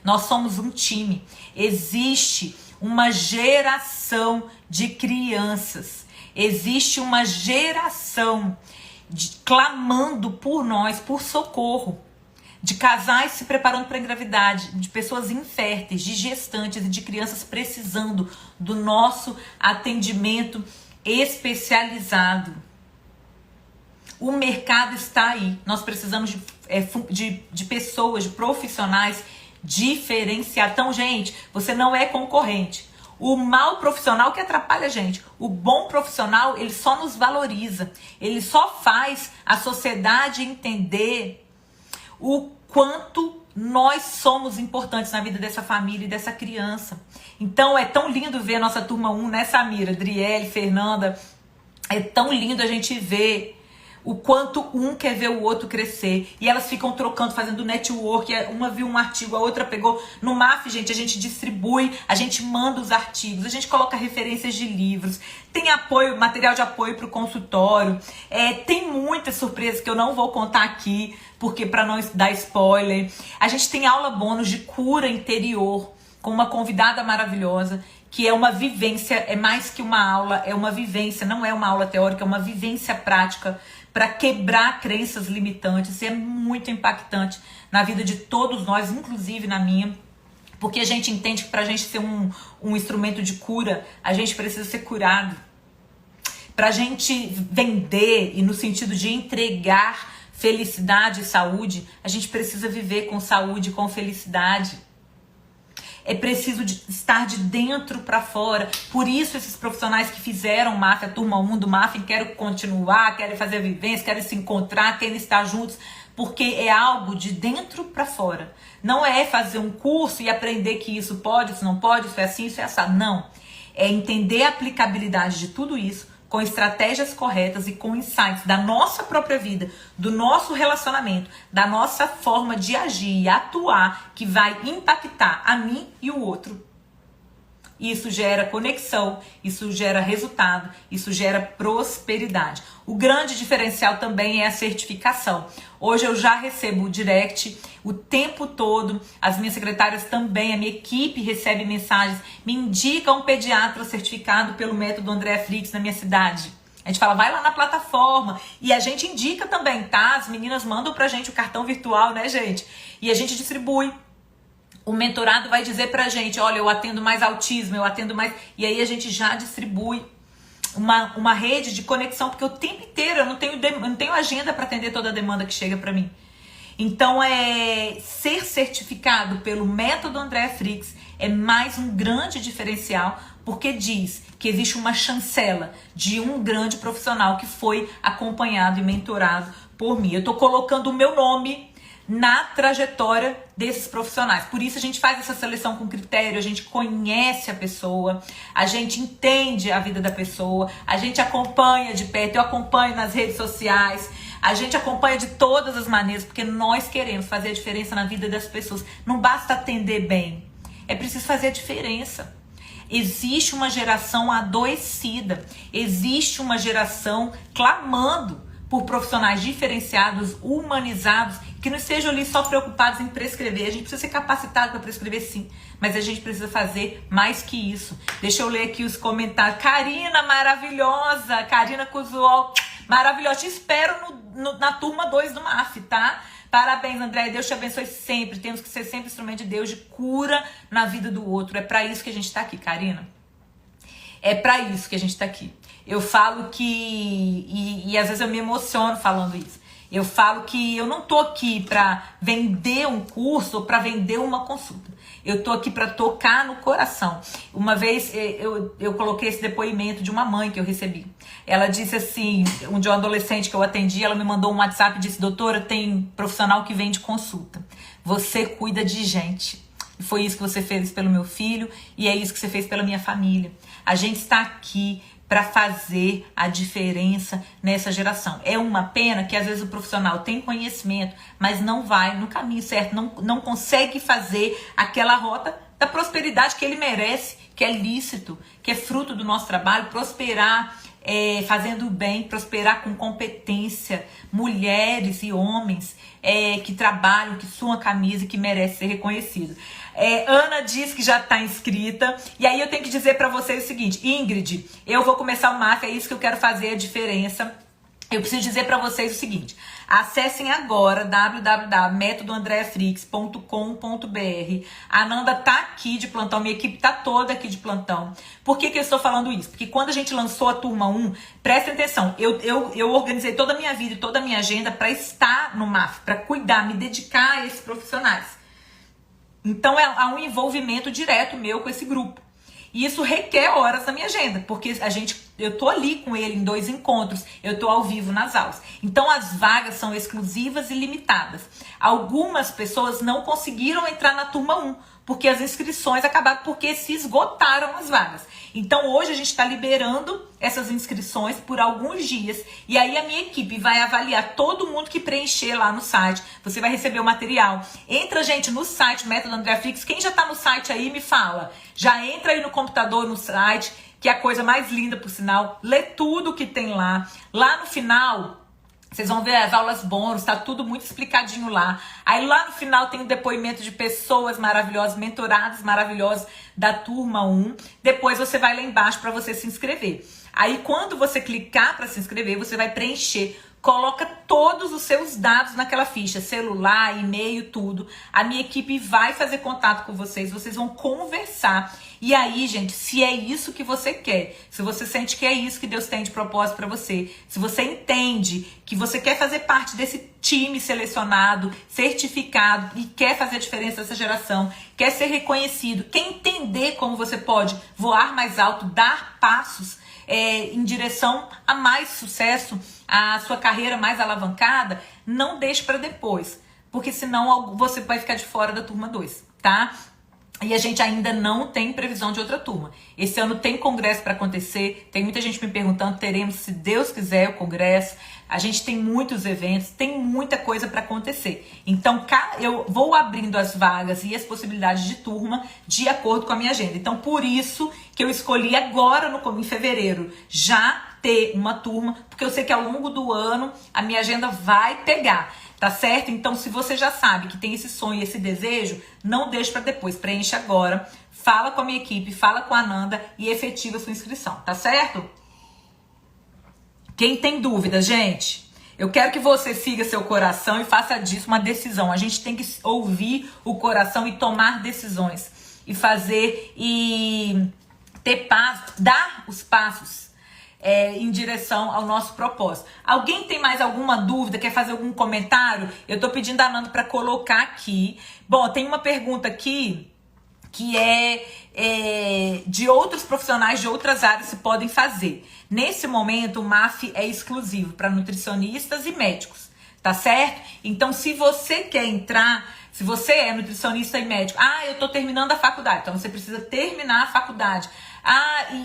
Nós somos um time. Existe uma geração de crianças, existe uma geração clamando por nós, por socorro, de casais se preparando para a engravidade, de pessoas inférteis, de gestantes e de crianças precisando do nosso atendimento especializado. O mercado está aí. Nós precisamos de pessoas, de profissionais diferenciados. Então, gente, você não é concorrente. O mau profissional que atrapalha a gente. O bom profissional, ele só nos valoriza. Ele só faz a sociedade entender o quanto nós somos importantes na vida dessa família e dessa criança. Então é tão lindo ver a nossa turma 1, né, Samira, Adriele, Fernanda. É tão lindo a gente ver o quanto um quer ver o outro crescer. E elas ficam trocando, fazendo network. Uma viu um artigo, a outra pegou. No MAF, gente, a gente distribui, a gente manda os artigos, a gente coloca referências de livros. Tem apoio, material de apoio para o consultório. Tem muitas surpresas que eu não vou contar aqui, porque para não dar spoiler. A gente tem aula bônus de cura interior, com uma convidada maravilhosa, que é uma vivência, é mais que uma aula, é uma vivência, não é uma aula teórica, é uma vivência prática para quebrar crenças limitantes. E é muito impactante na vida de todos nós, inclusive na minha, porque a gente entende que para a gente ser um instrumento de cura, a gente precisa ser curado. Para a gente vender, e no sentido de entregar felicidade e saúde, a gente precisa viver com saúde, com felicidade. É preciso estar de dentro para fora. Por isso esses profissionais que fizeram Máfia, a turma 1 do Máfia, querem continuar, querem fazer a vivência, querem se encontrar, querem estar juntos, porque é algo de dentro para fora. Não é fazer um curso e aprender que isso pode, isso não pode, isso é assim, isso é assado. Não. É entender a aplicabilidade de tudo isso com estratégias corretas e com insights da nossa própria vida, do nosso relacionamento, da nossa forma de agir e atuar, que vai impactar a mim e o outro. Isso gera conexão, isso gera resultado, isso gera prosperidade. O grande diferencial também é a certificação. Hoje eu já recebo o direct o tempo todo, as minhas secretárias também, a minha equipe recebe mensagens, me indica um pediatra certificado pelo método Andréa Fricks na minha cidade. A gente fala, vai lá na plataforma, e a gente indica também, tá? As meninas mandam pra gente o cartão virtual, né, gente? E a gente distribui. O mentorado vai dizer pra gente, olha, eu atendo mais autismo, eu atendo mais... E aí a gente já distribui uma rede de conexão, porque o tempo inteiro eu não tenho agenda para atender toda a demanda que chega para mim. Então, ser certificado pelo método Andréa Fricks é mais um grande diferencial, porque diz que existe uma chancela de um grande profissional que foi acompanhado e mentorado por mim. Eu estou colocando o meu nome na trajetória desses profissionais. Por isso a gente faz essa seleção com critério, a gente conhece a pessoa, a gente entende a vida da pessoa, a gente acompanha de perto, eu acompanho nas redes sociais, a gente acompanha de todas as maneiras, porque nós queremos fazer a diferença na vida das pessoas. Não basta atender bem, é preciso fazer a diferença. Existe uma geração adoecida, existe uma geração clamando por profissionais diferenciados, humanizados, que não estejam ali só preocupados em prescrever. A gente precisa ser capacitado para prescrever, sim, mas a gente precisa fazer mais que isso. Deixa eu ler aqui os comentários. Karina, maravilhosa! Karina Cusuol, maravilhosa! Te espero na turma 2 do MAF, tá? Parabéns, André. Deus te abençoe sempre. Temos que ser sempre instrumento de Deus, de cura na vida do outro. É para isso que a gente está aqui, Karina. É para isso que a gente está aqui. Eu falo que... E às vezes eu me emociono falando isso. Eu falo que eu não tô aqui para vender um curso ou para vender uma consulta. Eu tô aqui para tocar no coração. Uma vez eu coloquei esse depoimento de uma mãe que eu recebi. Ela disse assim, de um adolescente que eu atendi, ela me mandou um WhatsApp e disse, doutora, tem profissional que vende consulta. Você cuida de gente. E foi isso que você fez pelo meu filho e é isso que você fez pela minha família. A gente está aqui para fazer a diferença nessa geração. É uma pena que às vezes o profissional tem conhecimento, mas não vai no caminho certo, não consegue fazer aquela rota da prosperidade que ele merece, que é lícito, que é fruto do nosso trabalho, prosperar fazendo o bem, prosperar com competência, mulheres e homens que trabalham, que suam a camisa e que merecem ser reconhecidos. Ana diz que já está inscrita. E aí eu tenho que dizer para vocês o seguinte, Ingrid, eu vou começar o MAF, é isso que eu quero fazer a diferença. Eu preciso dizer para vocês o seguinte, acessem agora www.metodoandreafricks.com.br. A Ananda tá aqui de plantão, minha equipe tá toda aqui de plantão. Por que eu estou falando isso? Porque quando a gente lançou a turma 1, prestem atenção, eu organizei toda a minha vida e toda a minha agenda para estar no MAF, para cuidar, me dedicar a esses profissionais. Então há um envolvimento direto meu com esse grupo. E isso requer horas na minha agenda, porque eu tô ali com ele em 2 encontros, eu tô ao vivo nas aulas. Então as vagas são exclusivas e limitadas. Algumas pessoas não conseguiram entrar na turma 1, porque as inscrições acabaram, porque se esgotaram as vagas. Então hoje a gente está liberando essas inscrições por alguns dias, e aí a minha equipe vai avaliar todo mundo que preencher lá no site. Você vai receber o material. Entra, gente, no site Método Andréa Fricks. Quem já está no site aí, me fala. Já entra aí no computador, no site, que é a coisa mais linda, por sinal. Lê tudo que tem lá. Lá no final, vocês vão ver as aulas bônus, tá tudo muito explicadinho lá. Aí lá no final tem o depoimento de pessoas maravilhosas, mentorados maravilhosos da turma 1. Depois você vai lá embaixo para você se inscrever. Aí quando você clicar para se inscrever, você vai preencher coloca todos os seus dados naquela ficha, celular, e-mail, tudo. A minha equipe vai fazer contato com vocês vão conversar. E aí, gente, se é isso que você quer, se você sente que é isso que Deus tem de propósito para você, se você entende que você quer fazer parte desse time selecionado, certificado e quer fazer a diferença dessa geração, quer ser reconhecido, quer entender como você pode voar mais alto, dar passos em direção a mais sucesso, a sua carreira mais alavancada, não deixe para depois, porque senão você vai ficar de fora da turma 2, tá? E a gente ainda não tem previsão de outra turma. Esse ano tem congresso para acontecer, tem muita gente me perguntando, teremos, se Deus quiser, o congresso. A gente tem muitos eventos, tem muita coisa para acontecer. Então, eu vou abrindo as vagas e as possibilidades de turma de acordo com a minha agenda. Então, por isso que eu escolhi agora, em fevereiro, já ter uma turma, porque eu sei que ao longo do ano a minha agenda vai pegar. Tá certo? Então, se você já sabe que tem esse sonho, esse desejo, não deixe para depois. Preencha agora, fala com a minha equipe, fala com a Ananda e efetiva a sua inscrição, tá certo? Quem tem dúvida, gente? Eu quero que você siga seu coração e faça disso uma decisão. A gente tem que ouvir o coração e tomar decisões. E fazer e ter paz, dar os passos em direção ao nosso propósito. Alguém tem mais alguma dúvida? Quer fazer algum comentário? Eu tô pedindo a Nanda para colocar aqui. Bom, tem uma pergunta aqui que é de outros profissionais de outras áreas que podem fazer. Nesse momento, o MAF é exclusivo para nutricionistas e médicos, tá certo? Então, se você quer entrar, se você é nutricionista e médico, eu tô terminando a faculdade, então você precisa terminar a faculdade.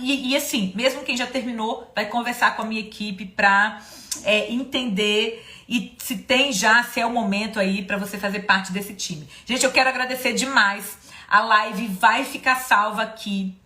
E assim, mesmo quem já terminou, vai conversar com a minha equipe para entender e se é o momento aí para você fazer parte desse time. Gente, eu quero agradecer demais. A live vai ficar salva aqui.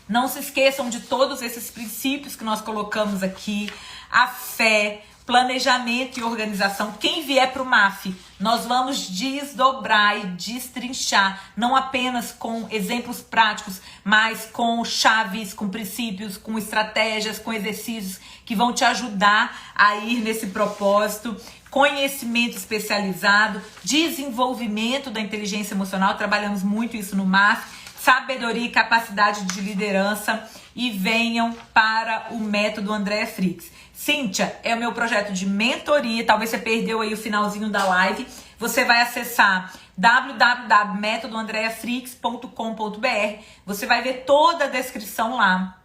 Não se esqueçam de todos esses princípios que nós colocamos aqui. A fé, planejamento e organização. Quem vier para o MAF, nós vamos desdobrar e destrinchar, não apenas com exemplos práticos, mas com chaves, com princípios, com estratégias, com exercícios que vão te ajudar a ir nesse propósito. Conhecimento especializado, desenvolvimento da inteligência emocional, trabalhamos muito isso no MAF, sabedoria e capacidade de liderança, e venham para o método Andréa Fricks. Cíntia, é o meu projeto de mentoria, talvez você perdeu aí o finalzinho da live, você vai acessar www.metodoandreafricks.com.br, você vai ver toda a descrição lá.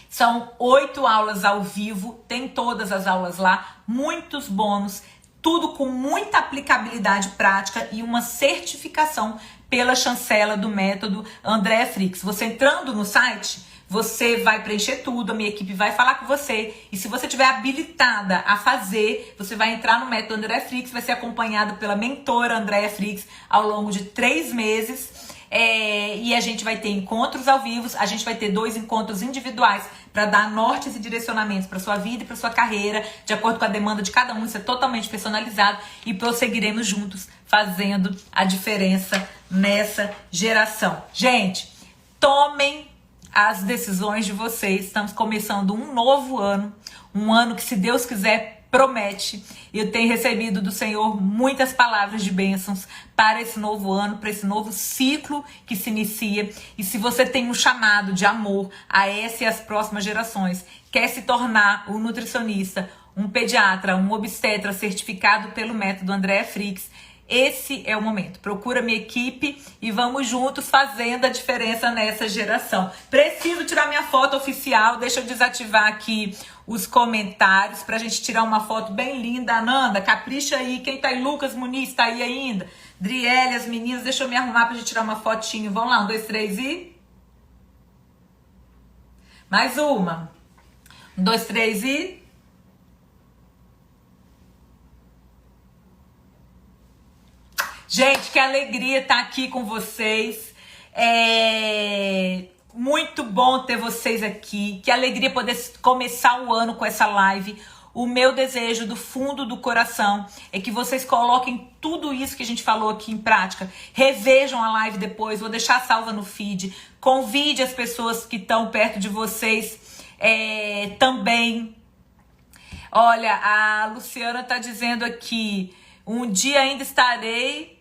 São 8 aulas ao vivo, tem todas as aulas lá, muitos bônus, tudo com muita aplicabilidade prática e uma certificação pela chancela do método Andréa Fricks. Você entrando no site, você vai preencher tudo, a minha equipe vai falar com você. E se você estiver habilitada a fazer, você vai entrar no método Andréa Fricks, vai ser acompanhado pela mentora Andréa Fricks ao longo de 3 meses. E a gente vai ter encontros ao vivo, a gente vai ter 2 encontros individuais para dar nortes e direcionamentos para sua vida e para sua carreira, de acordo com a demanda de cada um, isso é totalmente personalizado, e prosseguiremos juntos fazendo a diferença nessa geração. Gente, tomem as decisões de vocês, estamos começando um novo ano, um ano que, se Deus quiser, promete. Eu tenho recebido do Senhor muitas palavras de bênçãos para esse novo ano, para esse novo ciclo que se inicia. E se você tem um chamado de amor a essa e as próximas gerações, quer se tornar um nutricionista, um pediatra, um obstetra certificado pelo método Andréa Fricks, esse é o momento. Procura minha equipe e vamos juntos fazendo a diferença nessa geração. Preciso tirar minha foto oficial. Deixa eu desativar aqui os comentários pra gente tirar uma foto bem linda. Ananda, capricha aí. Quem tá aí? Lucas Muniz tá aí ainda? Driele, as meninas. Deixa eu me arrumar pra gente tirar uma fotinho. Vamos lá, 1, 2, 3 e... Mais uma. 1, 2, 3 e... Gente, que alegria estar aqui com vocês. É muito bom ter vocês aqui. Que alegria poder começar o ano com essa live. O meu desejo do fundo do coração é que vocês coloquem tudo isso que a gente falou aqui em prática. Revejam a live depois, vou deixar salva no feed. Convide as pessoas que estão perto de vocês também. Olha, a Luciana tá dizendo aqui, um dia ainda estarei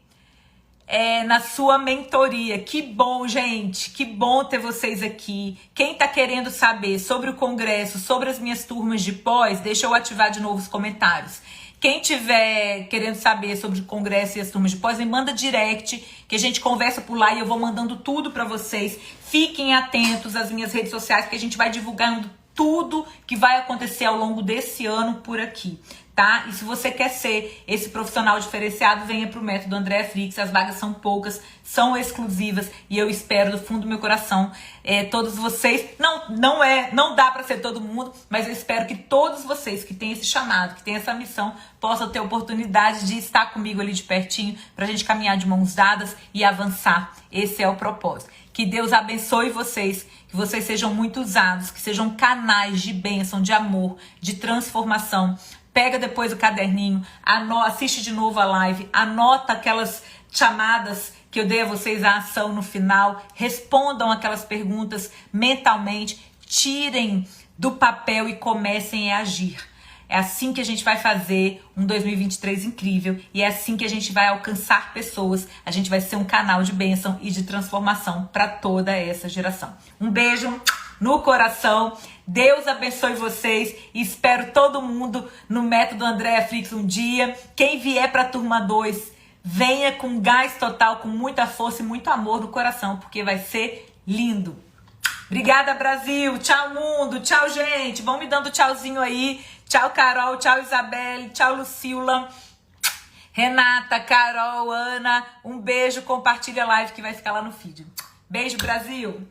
na sua mentoria. Que bom, gente, que bom ter vocês aqui. Quem tá querendo saber sobre o congresso, sobre as minhas turmas de pós, deixa eu ativar de novo os comentários. Quem tiver querendo saber sobre o congresso e as turmas de pós, me manda direct, que a gente conversa por lá e eu vou mandando tudo pra vocês. Fiquem atentos às minhas redes sociais, que a gente vai divulgando tudo que vai acontecer ao longo desse ano por aqui, tá? E se você quer ser esse profissional diferenciado, venha pro método Andréa Frix. As vagas são poucas, são exclusivas e eu espero do fundo do meu coração todos vocês. Não dá para ser todo mundo, mas eu espero que todos vocês que têm esse chamado, que têm essa missão, possam ter oportunidade de estar comigo ali de pertinho pra gente caminhar de mãos dadas e avançar. Esse é o propósito. Que Deus abençoe vocês, que vocês sejam muito usados, que sejam canais de bênção, de amor, de transformação. Pega depois o caderninho, assiste de novo a live, anota aquelas chamadas que eu dei a vocês, a ação no final, respondam aquelas perguntas mentalmente, tirem do papel e comecem a agir. É assim que a gente vai fazer um 2023 incrível e é assim que a gente vai alcançar pessoas. A gente vai ser um canal de bênção e de transformação para toda essa geração. Um beijo no coração. Deus abençoe vocês e espero todo mundo no método Andréa Frix um dia. Quem vier para a turma 2, venha com gás total, com muita força e muito amor no coração, porque vai ser lindo. Obrigada, Brasil. Tchau, mundo. Tchau, gente. Vão me dando tchauzinho aí. Tchau, Carol. Tchau, Isabelle. Tchau, Lucila. Renata, Carol, Ana. Um beijo. Compartilha a live que vai ficar lá no feed. Beijo, Brasil.